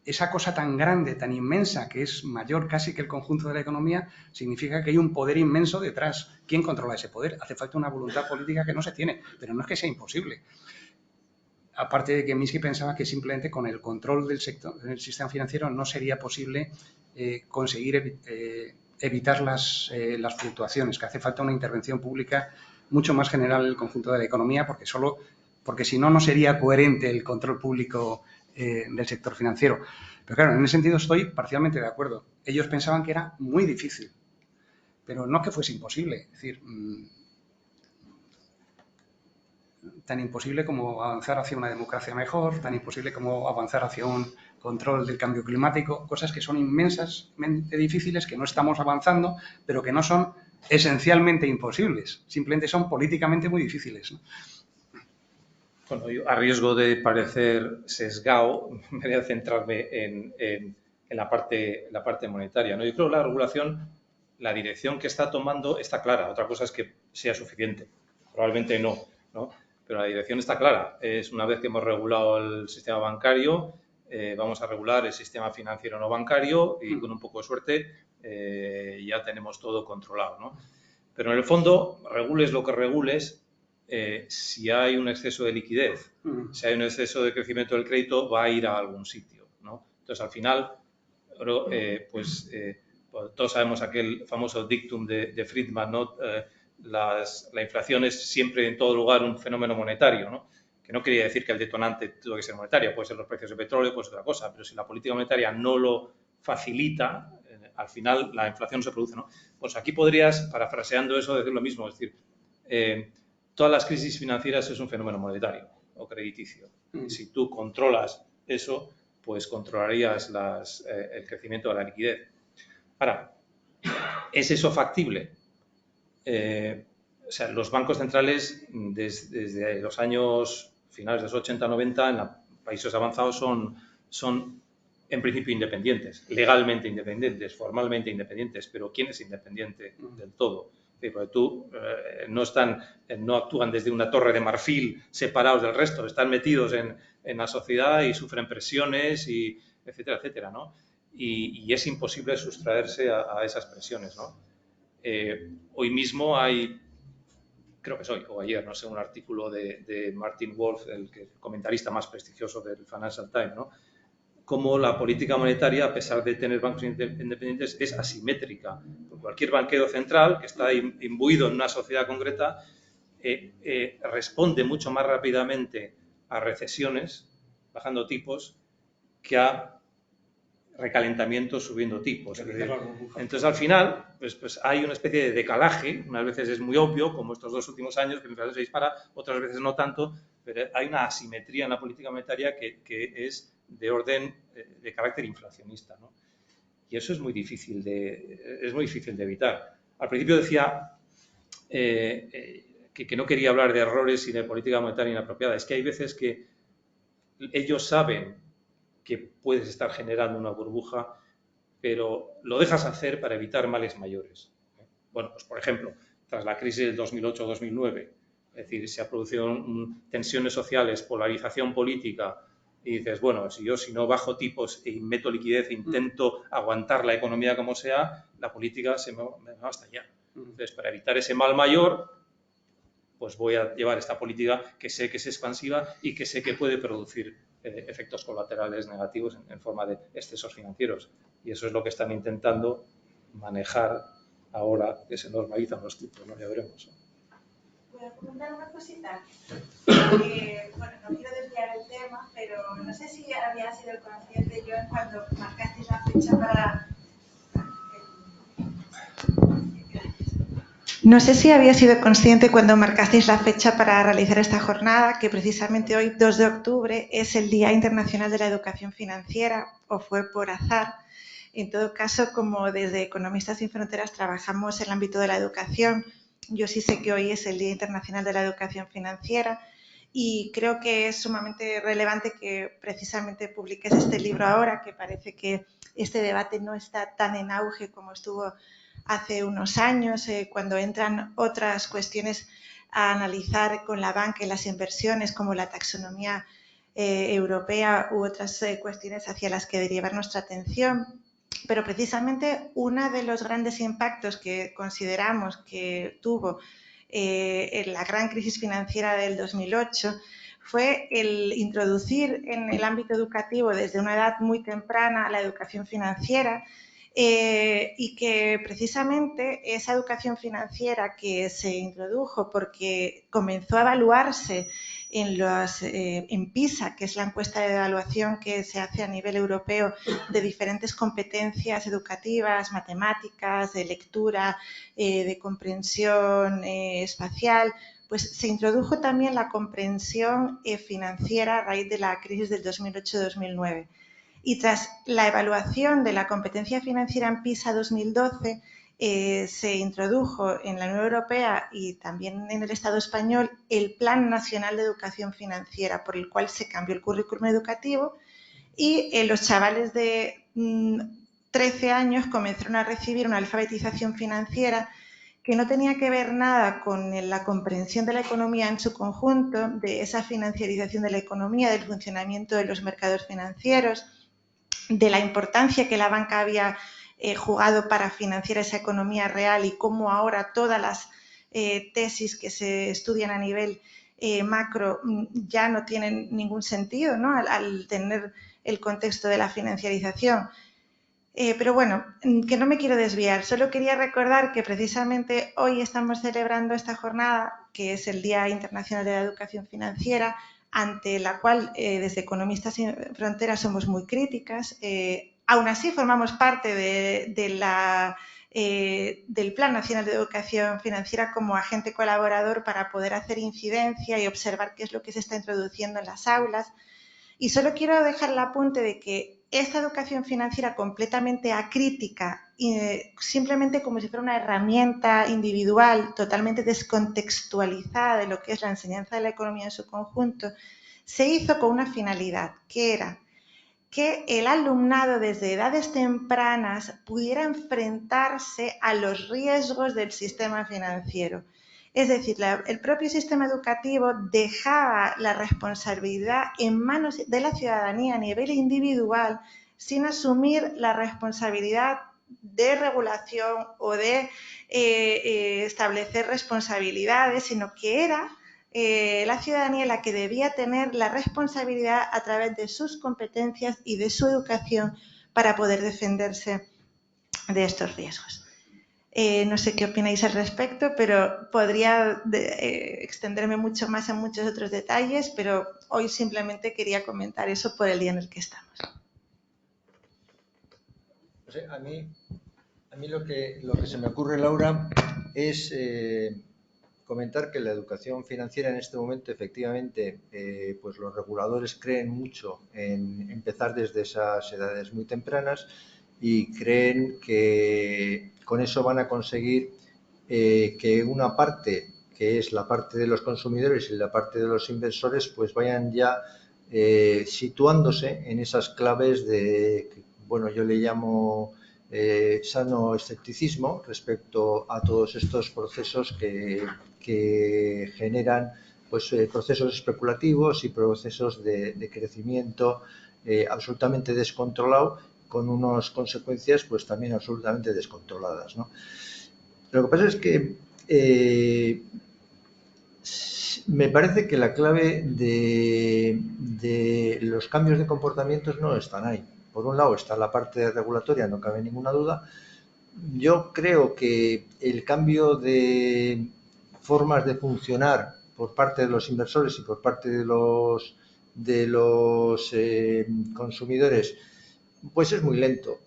Esa cosa tan grande, tan inmensa, que es mayor casi que el conjunto de la economía, significa que hay un poder inmenso detrás. ¿Quién controla ese poder? Hace falta una voluntad política que no se tiene, pero no es que sea imposible. Aparte de que Minsky pensaba que simplemente con el control del sistema financiero no sería posible conseguir evitar las fluctuaciones, que hace falta una intervención pública mucho más general en el conjunto de la economía, porque si no, no sería coherente el control público del sector financiero. Pero claro, en ese sentido estoy parcialmente de acuerdo. Ellos pensaban que era muy difícil, pero no que fuese imposible. Es decir, tan imposible como avanzar hacia una democracia mejor, tan imposible como avanzar hacia un control del cambio climático, cosas que son inmensamente difíciles, que no estamos avanzando, pero que no son esencialmente imposibles, simplemente son políticamente muy difíciles, ¿no? Bueno, yo, a riesgo de parecer sesgado, me voy a centrarme en la parte monetaria, ¿no? Yo creo que la regulación, la dirección que está tomando está clara. Otra cosa es que sea suficiente. Probablemente no, ¿no? Pero la dirección está clara. Es una vez que hemos regulado el sistema bancario, vamos a regular el sistema financiero no bancario y con un poco de suerte ya tenemos todo controlado, ¿no? Pero en el fondo, regules lo que regules, si hay un exceso de liquidez, si hay un exceso de crecimiento del crédito, va a ir a algún sitio, ¿no? Entonces, al final, pues todos sabemos aquel famoso dictum de Friedman, ¿no? La inflación es siempre en todo lugar un fenómeno monetario, ¿no? Que no quería decir que el detonante tuvo que ser monetario, puede ser los precios de petróleo, puede ser otra cosa, pero si la política monetaria no lo facilita, al final la inflación se produce, ¿no? Pues aquí podrías, parafraseando eso, decir lo mismo, es decir, todas las crisis financieras es un fenómeno monetario o crediticio. Si tú controlas eso, pues controlarías el crecimiento de la liquidez. Ahora, ¿es eso factible? O sea, los bancos centrales desde los años finales de los 80-90 en los países avanzados son en principio independientes, legalmente independientes, formalmente independientes, pero ¿quién es independiente del todo? Porque no actúan desde una torre de marfil separados del resto, están metidos en la sociedad y sufren presiones, y etcétera, etcétera, ¿no? Y es imposible sustraerse a esas presiones, ¿no? Hoy mismo hay, creo que es hoy o ayer, no sé, un artículo de Martin Wolf, el comentarista más prestigioso del Financial Times, ¿no? cómo la política monetaria, a pesar de tener bancos independientes, es asimétrica. Cualquier banquero central que está imbuido en una sociedad concreta responde mucho más rápidamente a recesiones, bajando tipos, que a recalentamiento subiendo tipos. Entonces, al final, pues hay una especie de decalaje. Unas veces es muy obvio, como estos 2 últimos años, que la inflación se dispara, otras veces no tanto, pero hay una asimetría en la política monetaria que es de orden, de carácter inflacionista, ¿no? Y eso es muy difícil de evitar. Al principio decía que no quería hablar de errores y de política monetaria inapropiada. Es que hay veces que ellos saben que puedes estar generando una burbuja, pero lo dejas hacer para evitar males mayores. Bueno, pues por ejemplo, tras la crisis del 2008-2009, es decir, se ha producido tensiones sociales, polarización política, y dices, bueno, si no bajo tipos e meto liquidez e intento aguantar la economía como sea, la política se me va a estallar. Entonces, para evitar ese mal mayor, pues voy a llevar esta política que sé que es expansiva y que sé que puede producir efectos colaterales negativos en forma de excesos financieros. Y eso es lo que están intentando manejar ahora que se normalizan los tipos, ¿no? Ya veremos. Voy a comentar una cosita. Bueno, no quiero desviar el tema, pero no sé si había sido consciente yo cuando marcasteis la fecha para... No sé si había sido consciente cuando marcasteis la fecha para realizar esta jornada, que precisamente hoy, 2 de octubre, es el Día Internacional de la Educación Financiera, o fue por azar. En todo caso, como desde Economistas Sin Fronteras trabajamos en el ámbito de la educación, yo sí sé que hoy es el Día Internacional de la Educación Financiera y creo que es sumamente relevante que precisamente publiques este libro ahora, que parece que este debate no está tan en auge como estuvo hace unos años, cuando entran otras cuestiones a analizar con la banca y las inversiones, como la taxonomía europea u otras cuestiones hacia las que derivar nuestra atención. Pero precisamente uno de los grandes impactos que consideramos que tuvo en la gran crisis financiera del 2008 fue el introducir en el ámbito educativo desde una edad muy temprana la educación financiera, y que precisamente esa educación financiera que se introdujo porque comenzó a evaluarse en PISA, que es la encuesta de evaluación que se hace a nivel europeo de diferentes competencias educativas, matemáticas, de lectura, de comprensión espacial, pues se introdujo también la comprensión financiera a raíz de la crisis del 2008-2009. Y tras la evaluación de la competencia financiera en PISA 2012, se introdujo en la Unión Europea y también en el Estado español el Plan Nacional de Educación Financiera, por el cual se cambió el currículum educativo y los chavales de 13 años comenzaron a recibir una alfabetización financiera que no tenía que ver nada con la comprensión de la economía en su conjunto, de esa financiarización de la economía, del funcionamiento de los mercados financieros, de la importancia que la banca había jugado para financiar esa economía real y cómo ahora todas las tesis que se estudian a nivel macro ya no tienen ningún sentido, ¿no? al tener el contexto de la financiarización. Pero bueno, que no me quiero desviar, solo quería recordar que precisamente hoy estamos celebrando esta jornada, que es el Día Internacional de la Educación Financiera, ante la cual desde Economistas Sin Fronteras somos muy críticas. Aún así formamos parte del Plan Nacional de Educación Financiera como agente colaborador para poder hacer incidencia y observar qué es lo que se está introduciendo en las aulas. Y solo quiero dejar el apunte de que esta educación financiera completamente acrítica, simplemente como si fuera una herramienta individual totalmente descontextualizada de lo que es la enseñanza de la economía en su conjunto, se hizo con una finalidad, que era que el alumnado desde edades tempranas pudiera enfrentarse a los riesgos del sistema financiero. Es decir, el propio sistema educativo dejaba la responsabilidad en manos de la ciudadanía a nivel individual sin asumir la responsabilidad de regulación o de establecer responsabilidades, sino que era la ciudadanía la que debía tener la responsabilidad a través de sus competencias y de su educación para poder defenderse de estos riesgos. No sé qué opináis al respecto, pero podría extenderme mucho más en muchos otros detalles, pero hoy simplemente quería comentar eso por el día en el que estamos. No sé, a mí lo que se me ocurre, Laura, es comentar que la educación financiera en este momento, efectivamente, pues los reguladores creen mucho en empezar desde esas edades muy tempranas y creen que con eso van a conseguir que una parte, que es la parte de los consumidores y la parte de los inversores, pues vayan ya situándose en esas claves de, bueno, yo le llamo sano escepticismo respecto a todos estos procesos que generan pues procesos especulativos y procesos de crecimiento absolutamente descontrolado, con unas consecuencias pues también absolutamente descontroladas, ¿no? Lo que pasa es que me parece que la clave de los cambios de comportamientos no están ahí. Por un lado está la parte regulatoria, no cabe ninguna duda. Yo creo que el cambio de formas de funcionar por parte de los inversores y por parte de los consumidores, pues es muy lento.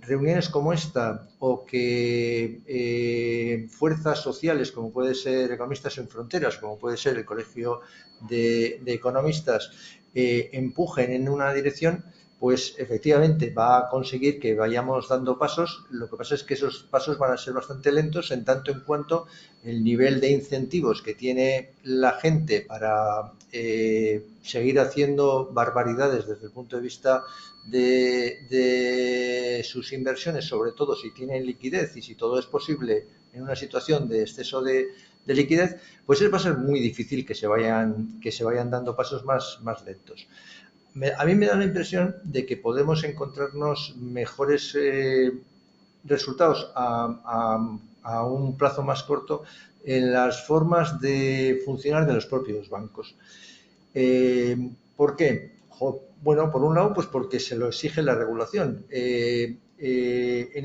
Reuniones como esta o que fuerzas sociales como puede ser Economistas sin Fronteras, como puede ser el Colegio de Economistas, empujen en una dirección, pues efectivamente va a conseguir que vayamos dando pasos. Lo que pasa es que esos pasos van a ser bastante lentos en tanto en cuanto el nivel de incentivos que tiene la gente para seguir haciendo barbaridades desde el punto de vista de sus inversiones, sobre todo si tienen liquidez y si todo es posible en una situación de exceso de liquidez, pues va a ser muy difícil que se vayan dando pasos más lentos. A mí me da la impresión de que podemos encontrarnos mejores resultados a un plazo más corto en las formas de funcionar de los propios bancos. ¿Por qué? Bueno, por un lado, pues porque se lo exige la regulación. En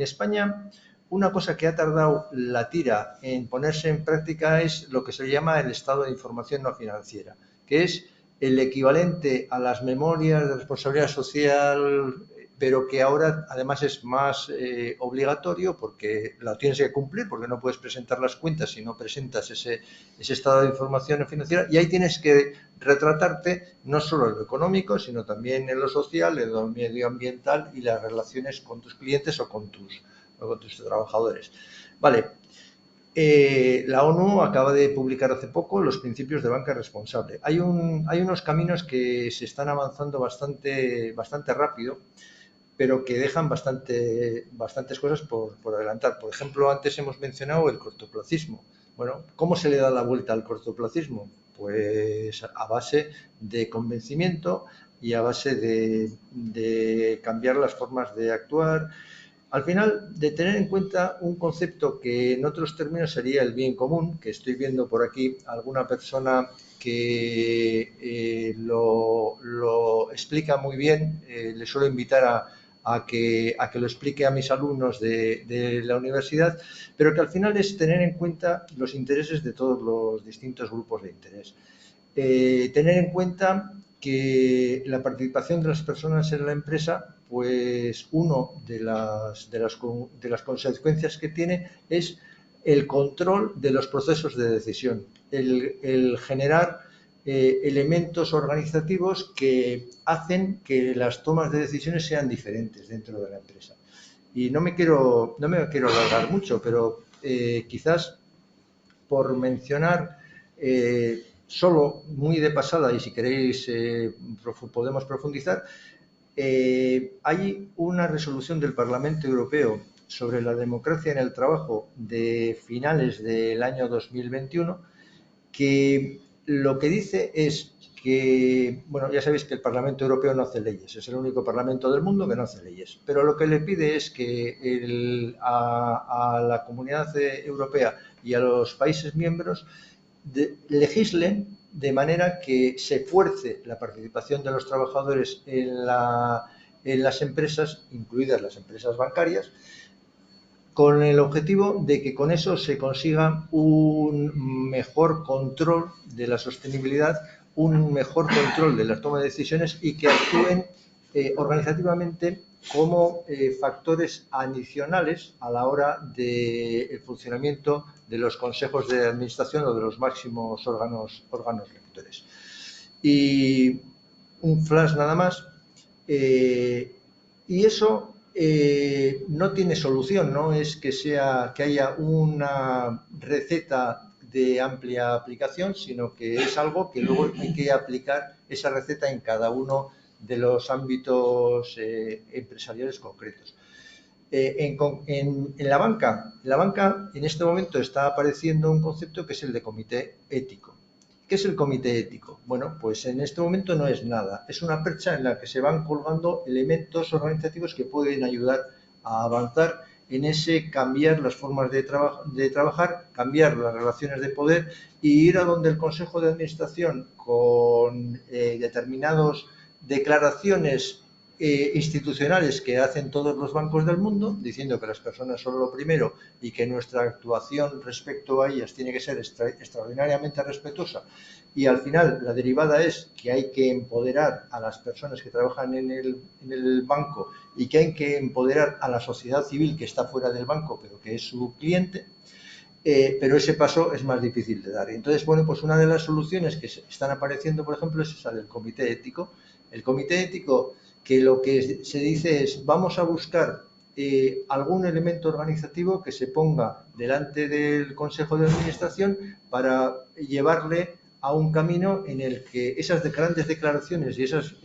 España, una cosa que ha tardado la tira en ponerse en práctica es lo que se llama el estado de información no financiera, que es el equivalente a las memorias de responsabilidad social, pero que ahora además es más obligatorio porque lo tienes que cumplir, porque no puedes presentar las cuentas si no presentas ese estado de información financiera, y ahí tienes que retratarte no solo en lo económico, sino también en lo social, en lo medioambiental y las relaciones con tus clientes o con tus trabajadores. Vale. La ONU acaba de publicar hace poco los principios de banca responsable. Hay unos caminos que se están avanzando bastante rápido, pero que dejan bastantes cosas por adelantar. Por ejemplo, antes hemos mencionado el cortoplacismo. Bueno, ¿cómo se le da la vuelta al cortoplacismo? Pues a base de convencimiento y a base de cambiar las formas de actuar. Al final, de tener en cuenta un concepto que en otros términos sería el bien común, que estoy viendo por aquí alguna persona que lo explica muy bien. Le suelo invitar a que lo explique a mis alumnos de la universidad, pero que al final es tener en cuenta los intereses de todos los distintos grupos de interés. Tener en cuenta que la participación de las personas en la empresa, pues uno de las consecuencias que tiene es el control de los procesos de decisión, el generar elementos organizativos que hacen que las tomas de decisiones sean diferentes dentro de la empresa. Y no me quiero alargar mucho, pero quizás por mencionar solo muy de pasada, y si queréis podemos profundizar, hay una resolución del Parlamento Europeo sobre la democracia en el trabajo de finales del año 2021 que lo que dice es que, bueno, ya sabéis que el Parlamento Europeo no hace leyes, es el único parlamento del mundo que no hace leyes, pero lo que le pide es que a la Comunidad Europea y a los países miembros legislen de manera que se fuerce la participación de los trabajadores en las empresas, incluidas las empresas bancarias, con el objetivo de que con eso se consiga un mejor control de la sostenibilidad, un mejor control de la toma de decisiones y que actúen organizativamente como factores adicionales a la hora del funcionamiento de los consejos de administración o de los máximos órganos rectores. Y un flash nada más. Y eso no tiene solución, no es que haya una receta de amplia aplicación, sino que es algo que luego hay que aplicar esa receta en cada uno de los ámbitos empresariales concretos. En la banca en este momento está apareciendo un concepto que es el de comité ético. ¿Qué es el comité ético? Bueno, pues en este momento no es nada. Es una percha en la que se van colgando elementos organizativos que pueden ayudar a avanzar en ese cambiar las formas de trabajar, cambiar las relaciones de poder y ir a donde el Consejo de Administración con determinadas declaraciones institucionales que hacen todos los bancos del mundo, diciendo que las personas son lo primero y que nuestra actuación respecto a ellas tiene que ser extraordinariamente respetuosa. Y al final la derivada es que hay que empoderar a las personas que trabajan en el banco y que hay que empoderar a la sociedad civil que está fuera del banco, pero que es su cliente. Pero ese paso es más difícil de dar. Entonces, bueno, pues una de las soluciones que están apareciendo, por ejemplo, es esa del comité ético. El comité ético, que lo que se dice es vamos a buscar algún elemento organizativo que se ponga delante del Consejo de Administración para llevarle a un camino en el que esas grandes declaraciones y esas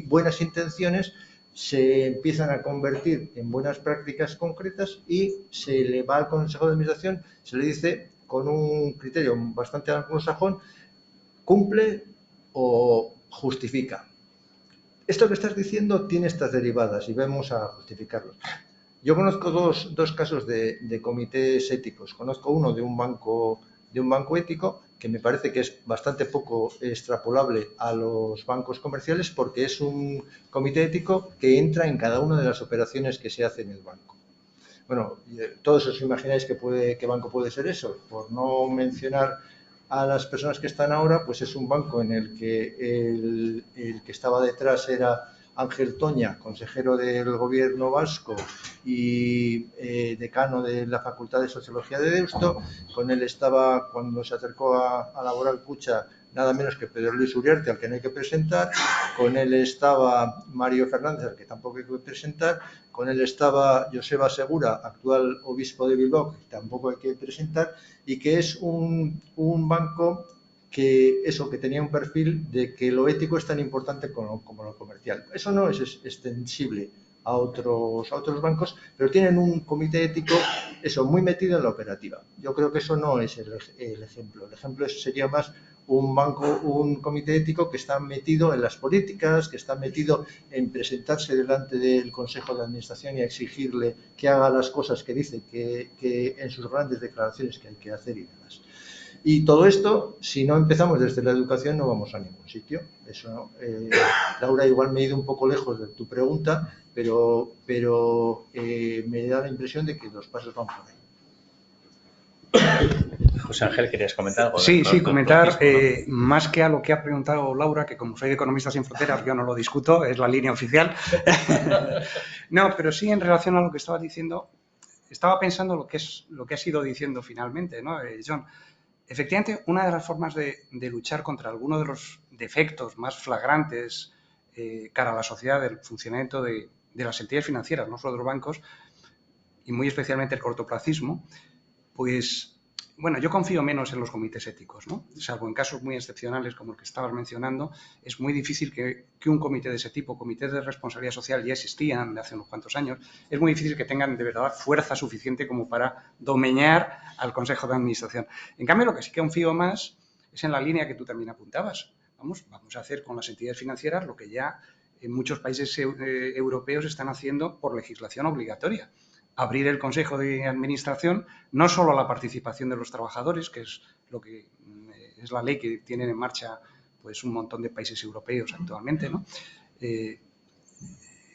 buenas intenciones se empiezan a convertir en buenas prácticas concretas y se le va al Consejo de Administración, se le dice con un criterio bastante anglosajón, cumple o justifica. Esto que estás diciendo tiene estas derivadas y vamos a justificarlos. Yo conozco dos casos de comités éticos. Conozco uno de un banco ético que me parece que es bastante poco extrapolable a los bancos comerciales porque es un comité ético que entra en cada una de las operaciones que se hace en el banco. Bueno, todos os imagináis qué banco puede ser eso. Por no mencionar a las personas que están ahora, pues es un banco en el que el que estaba detrás era Ángel Toña, consejero del gobierno vasco y decano de la Facultad de Sociología de Deusto. Con él estaba, cuando se acercó a Laboral Cucha, nada menos que Pedro Luis Uriarte, al que no hay que presentar. Con él estaba Mario Fernández, al que tampoco hay que presentar. Con él estaba Joseba Segura, actual obispo de Bilbao, que tampoco hay que presentar, y que es un banco que tenía un perfil de que lo ético es tan importante como lo comercial. Eso no es extensible a otros bancos, pero tienen un comité ético muy metido en la operativa. Yo creo que eso no es el ejemplo. El ejemplo sería más un comité ético que está metido en las políticas, que está metido en presentarse delante del Consejo de Administración y a exigirle que haga las cosas que dice que en sus grandes declaraciones que hay que hacer y demás. Y todo esto, si no empezamos desde la educación, no vamos a ningún sitio. Eso, Laura, igual me he ido un poco lejos de tu pregunta, pero me da la impresión de que los pasos van por ahí. José Ángel, ¿querías comentar algo? Sí, comentar, ¿no? Más que a lo que ha preguntado Laura, que como soy de Economistas Sin Fronteras, yo no lo discuto, es la línea oficial. No, pero sí en relación a lo que estaba diciendo, estaba pensando lo que has ido diciendo finalmente, ¿no, John? Efectivamente, una de las formas de luchar contra alguno de los defectos más flagrantes cara a la sociedad del funcionamiento de las entidades financieras, no solo de los bancos, y muy especialmente el cortoplacismo, pues, bueno, yo confío menos en los comités éticos, ¿no? Salvo en casos muy excepcionales como el que estabas mencionando, es muy difícil que un comité de ese tipo, comités de responsabilidad social ya existían de hace unos cuantos años, es muy difícil que tengan de verdad fuerza suficiente como para domeñar al Consejo de Administración. En cambio, lo que sí que confío más es en la línea que tú también apuntabas. Vamos a hacer con las entidades financieras lo que ya en muchos países europeos están haciendo por legislación obligatoria. abrir el Consejo de Administración no solo a la participación de los trabajadores, que es lo que es la ley que tienen en marcha pues un montón de países europeos actualmente, ¿no?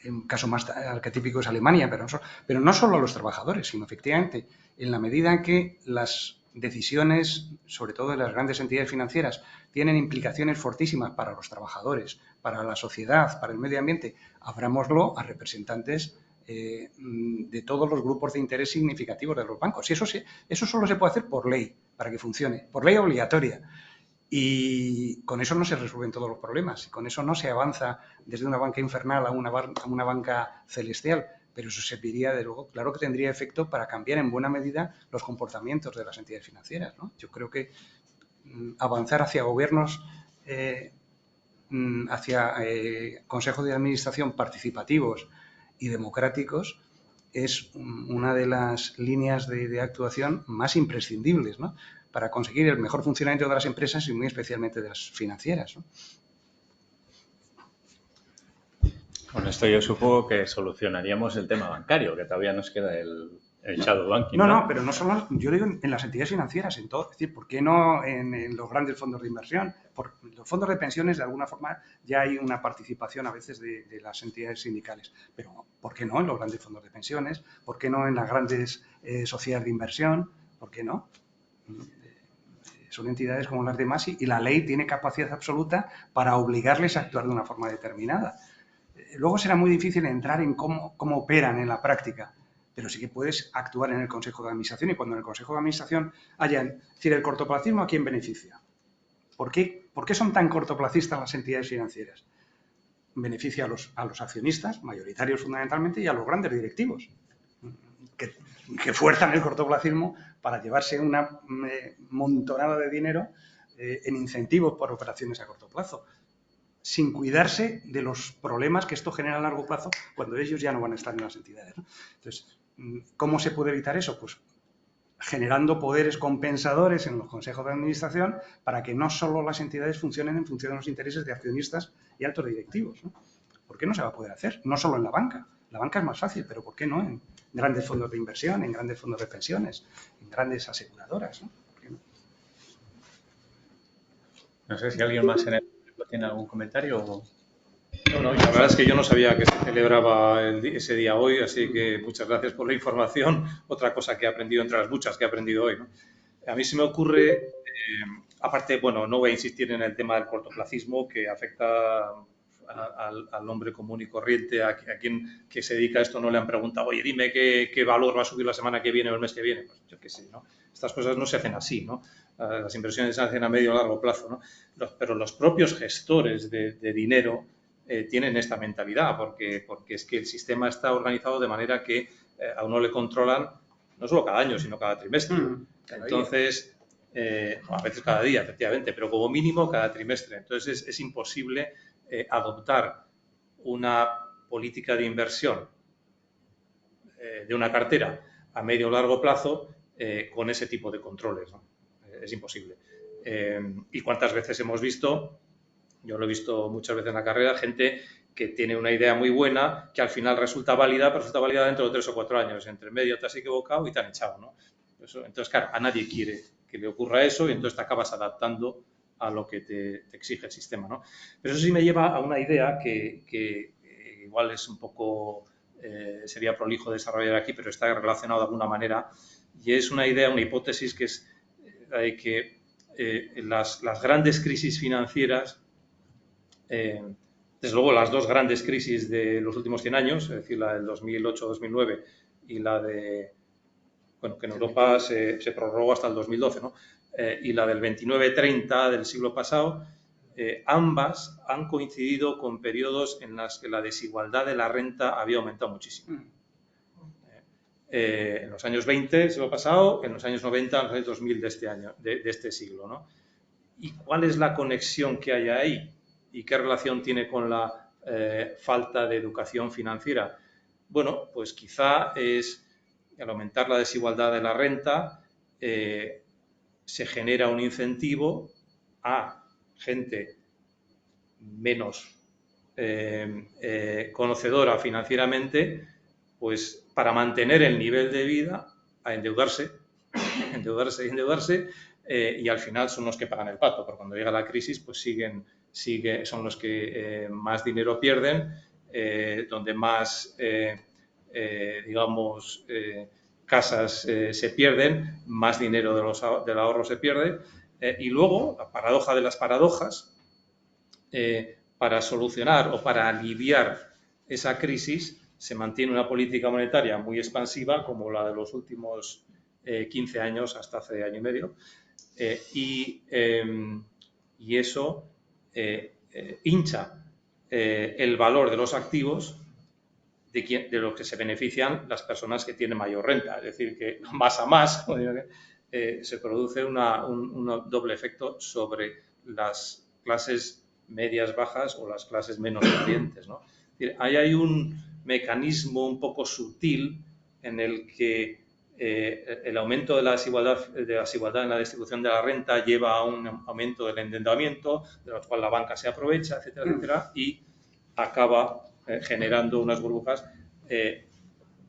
Un caso más arquetípico es Alemania, pero no solo a los trabajadores, sino efectivamente en la medida en que las decisiones, sobre todo de las grandes entidades financieras, tienen implicaciones fortísimas para los trabajadores, para la sociedad, para el medio ambiente, abrámoslo a representantes de todos los grupos de interés significativos de los bancos. Y eso solo se puede hacer por ley, para que funcione, por ley obligatoria. Y con eso no se resuelven todos los problemas, y con eso no se avanza desde una banca infernal a una banca celestial, pero eso serviría, de luego, claro que tendría efecto para cambiar en buena medida los comportamientos de las entidades financieras, ¿no? Yo creo que avanzar hacia gobiernos, hacia consejos de administración participativos y democráticos es una de las líneas de actuación más imprescindibles, ¿no?, para conseguir el mejor funcionamiento de las empresas y muy especialmente de las financieras, ¿no? Con esto yo supongo que solucionaríamos el tema bancario, que todavía nos queda el shadow banking. No, pero no solo, yo digo en las entidades financieras, en todo. Es decir, ¿por qué no en los grandes fondos de inversión? Por los fondos de pensiones, de alguna forma, ya hay una participación a veces de las entidades sindicales. Pero ¿por qué no en los grandes fondos de pensiones? ¿Por qué no en las grandes sociedades de inversión? ¿Por qué no? Son entidades como las demás y la ley tiene capacidad absoluta para obligarles a actuar de una forma determinada. Luego será muy difícil entrar en cómo operan en la práctica, pero sí que puedes actuar en el Consejo de Administración, y cuando en el Consejo de Administración es decir, el cortoplacismo, ¿a quién beneficia? ¿Por qué son tan cortoplacistas las entidades financieras? Beneficia a los accionistas, mayoritarios fundamentalmente, y a los grandes directivos, que fuerzan el cortoplacismo para llevarse una montonada de dinero en incentivos por operaciones a corto plazo, sin cuidarse de los problemas que esto genera a largo plazo cuando ellos ya no van a estar en las entidades, ¿no? Entonces, ¿cómo se puede evitar eso? Pues generando poderes compensadores en los consejos de administración para que no solo las entidades funcionen en función de los intereses de accionistas y altos directivos, ¿no? ¿Por qué no se va a poder hacer? No solo en la banca. La banca es más fácil, pero ¿por qué no en grandes fondos de inversión, en grandes fondos de pensiones, en grandes aseguradoras, ¿no? ¿Por qué no? No sé si alguien más en el grupo tiene algún comentario o... No, la verdad es que yo no sabía que se celebraba ese día hoy, así que muchas gracias por la información. Otra cosa que he aprendido entre las muchas que he aprendido hoy, ¿no? A mí se me ocurre, aparte, bueno, no voy a insistir en el tema del cortoplacismo que afecta al hombre común y corriente, a quien que se dedica a esto no le han preguntado, oye, dime qué valor va a subir la semana que viene o el mes que viene. Pues yo qué sé, ¿no? Estas cosas no se hacen así, ¿no? Las inversiones se hacen a medio o largo plazo, ¿no? Pero los propios gestores de dinero tienen esta mentalidad, porque es que el sistema está organizado de manera que a uno le controlan no solo cada año, sino cada trimestre. Entonces, a veces cada día, efectivamente, pero como mínimo cada trimestre. Entonces es imposible adoptar una política de inversión de una cartera a medio o largo plazo con ese tipo de controles, ¿no? Es imposible. ¿Y cuántas veces hemos visto? Yo lo he visto muchas veces en la carrera, gente que tiene una idea muy buena, que al final resulta válida, pero resulta válida dentro de 3 o 4 años. Entre medio te has equivocado y te han echado, ¿no? Entonces, claro, a nadie quiere que le ocurra eso y entonces te acabas adaptando a lo que te exige el sistema, ¿no? Pero eso sí me lleva a una idea que igual es un poco, sería prolijo desarrollar aquí, pero está relacionado de alguna manera, y es una idea, una hipótesis que es la de que las grandes crisis financieras, desde luego las dos grandes crisis de los últimos 100 años, es decir, la del 2008-2009 y la de, bueno, que en Europa se prorrogó hasta el 2012, ¿no? Y la del 29-30 del siglo pasado, ambas han coincidido con periodos en los que la desigualdad de la renta había aumentado muchísimo. En los años 20 del siglo pasado, en los años 90, en los años 2000 de este año, de este siglo, ¿no? ¿Y cuál es la conexión que hay ahí? ¿Y qué relación tiene con la falta de educación financiera? Bueno, pues quizá es al aumentar la desigualdad de la renta se genera un incentivo a gente menos conocedora financieramente, pues para mantener el nivel de vida, a endeudarse, endeudarse, y al final son los que pagan el pato, porque cuando llega la crisis, pues son los que más dinero pierden, donde más, digamos, casas se pierden, más dinero del ahorro se pierde, y luego, la paradoja de las paradojas, para solucionar o para aliviar esa crisis, se mantiene una política monetaria muy expansiva, como la de los últimos 15 años hasta hace año y medio, y eso hincha el valor de los activos de los que se benefician las personas que tienen mayor renta. Es decir, que más a más se produce un doble efecto sobre las clases medias bajas o las clases menos pudientes, ¿no? Es decir, ahí hay un mecanismo un poco sutil en el que el aumento de la desigualdad en la distribución de la renta lleva a un aumento del endeudamiento, de lo cual la banca se aprovecha, etcétera, etcétera, y acaba generando unas burbujas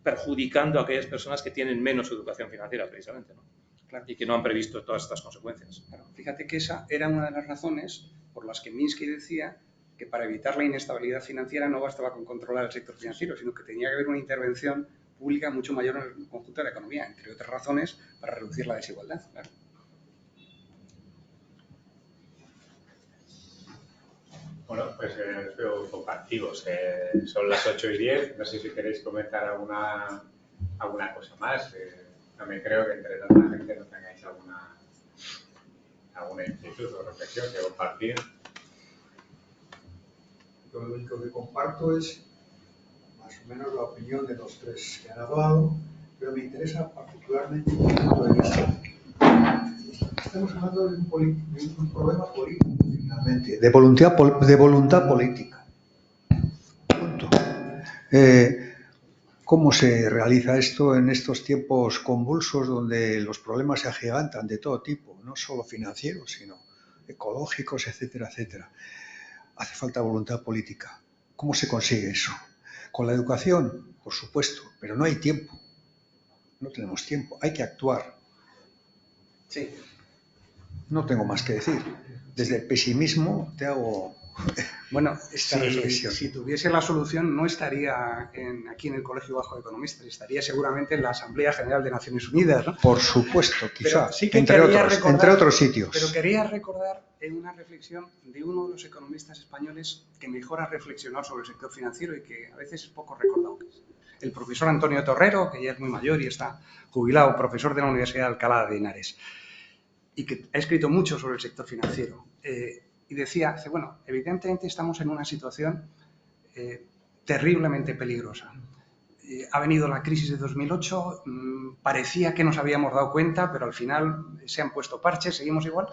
perjudicando a aquellas personas que tienen menos educación financiera, precisamente, ¿no? Claro. Y que no han previsto todas estas consecuencias. Claro. Fíjate que esa era una de las razones por las que Minsky decía que para evitar la inestabilidad financiera no bastaba con controlar el sector financiero, sino que tenía que haber una intervención pública mucho mayor en el conjunto de la economía, entre otras razones, para reducir la desigualdad. Claro. Bueno, pues veo compartidos. Son las 8:10. No sé si queréis comentar alguna cosa más. No me creo que entre tanta gente no tengáis alguna inquietud o reflexión que compartir. Yo lo único que comparto es más o menos la opinión de los tres que han hablado, pero me interesa particularmente un punto de vista. Estamos hablando de un problema político, finalmente, de voluntad política. Punto. ¿Cómo se realiza esto en estos tiempos convulsos donde los problemas se agigantan de todo tipo, no solo financieros, sino ecológicos, etcétera, etcétera? Hace falta voluntad política. ¿Cómo se consigue eso? Con la educación, por supuesto, pero no hay tiempo. No tenemos tiempo, hay que actuar. Sí. No tengo más que decir. Desde el pesimismo te hago esta reflexión. Si tuviese la solución, no estaría aquí en el Colegio Vasco de Economistas, estaría seguramente en la Asamblea General de Naciones Unidas, ¿no? Por supuesto, quizá, sí que entre otros sitios. Pero quería recordar una reflexión de uno de los economistas españoles que mejor ha reflexionado sobre el sector financiero y que a veces es poco recordado. El profesor Antonio Torrero, que ya es muy mayor y está jubilado, profesor de la Universidad de Alcalá de Henares, y que ha escrito mucho sobre el sector financiero. Y decía, bueno, evidentemente estamos en una situación terriblemente peligrosa. Ha venido la crisis de 2008, parecía que nos habíamos dado cuenta, pero al final se han puesto parches, seguimos igual.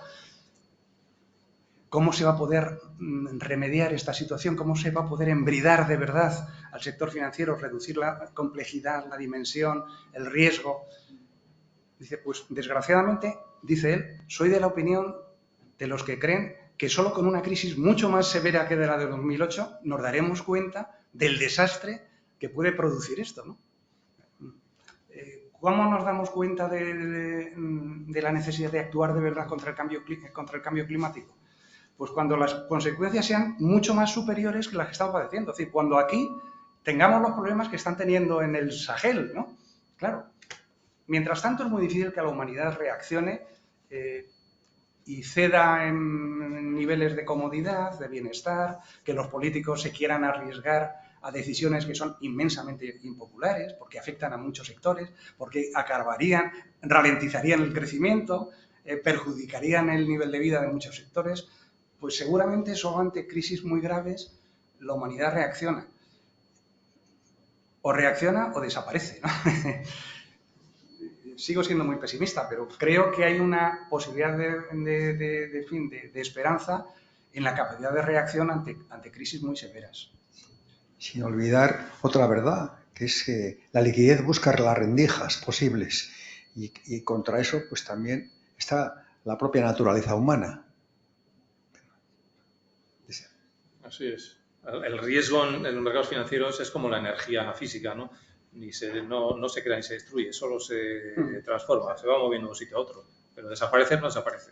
¿Cómo se va a poder remediar esta situación? ¿Cómo se va a poder embridar de verdad al sector financiero, reducir la complejidad, la dimensión, el riesgo? Dice, pues desgraciadamente, dice él, soy de la opinión de los que creen que solo con una crisis mucho más severa que de la de 2008 nos daremos cuenta del desastre que puede producir esto, ¿no? ¿Cómo nos damos cuenta de la necesidad de actuar de verdad contra el cambio climático? Pues cuando las consecuencias sean mucho más superiores que las que estamos padeciendo. Es decir, cuando aquí tengamos los problemas que están teniendo en el Sahel, ¿no? Claro. Mientras tanto, es muy difícil que la humanidad reaccione y ceda en niveles de comodidad, de bienestar, que los políticos se quieran arriesgar a decisiones que son inmensamente impopulares, porque afectan a muchos sectores, porque ralentizarían el crecimiento, perjudicarían el nivel de vida de muchos sectores. Pues seguramente solo ante crisis muy graves la humanidad reacciona. O reacciona o desaparece, ¿no? Sigo siendo muy pesimista, pero creo que hay una posibilidad de esperanza en la capacidad de reacción ante crisis muy severas. Sin olvidar otra verdad, que es que la liquidez busca las rendijas posibles y contra eso pues también está la propia naturaleza humana. Así es. El riesgo en los mercados financieros es como la energía física, ¿no? no se crea ni se destruye, solo se transforma, se va moviendo de un sitio a otro, pero desaparecer no desaparece.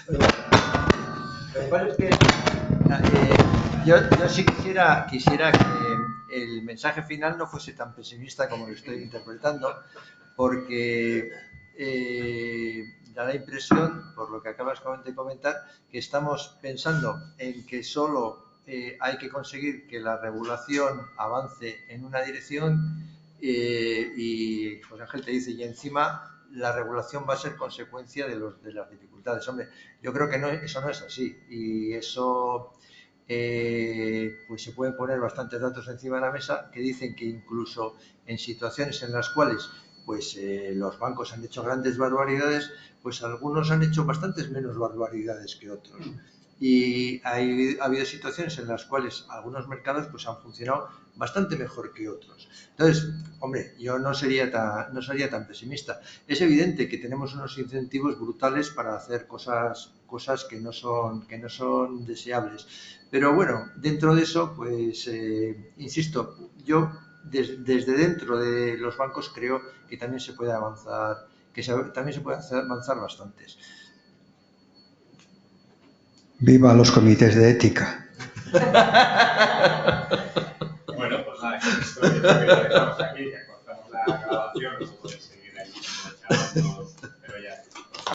Lo que pasa es que yo sí quisiera que el mensaje final no fuese tan pesimista como lo estoy interpretando, porque da la impresión, por lo que acabas de comentar, que estamos pensando en que solo hay que conseguir que la regulación avance en una dirección y José Ángel te dice, y encima la regulación va a ser consecuencia de las dificultades. Hombre, yo creo que eso no es así, y eso pues se pueden poner bastantes datos encima de la mesa que dicen que incluso en situaciones en las cuales pues los bancos han hecho grandes barbaridades, pues algunos han hecho bastantes menos barbaridades que otros. Y ha habido situaciones en las cuales algunos mercados pues han funcionado bastante mejor que otros. Entonces, hombre, yo no sería tan pesimista. Es evidente que tenemos unos incentivos brutales para hacer cosas que no son deseables. Pero bueno, dentro de eso, pues, insisto, yo desde dentro de los bancos creo que también se puede avanzar, avanzar bastantes. Viva los comités de ética. Bueno, pues nada, esto es lo que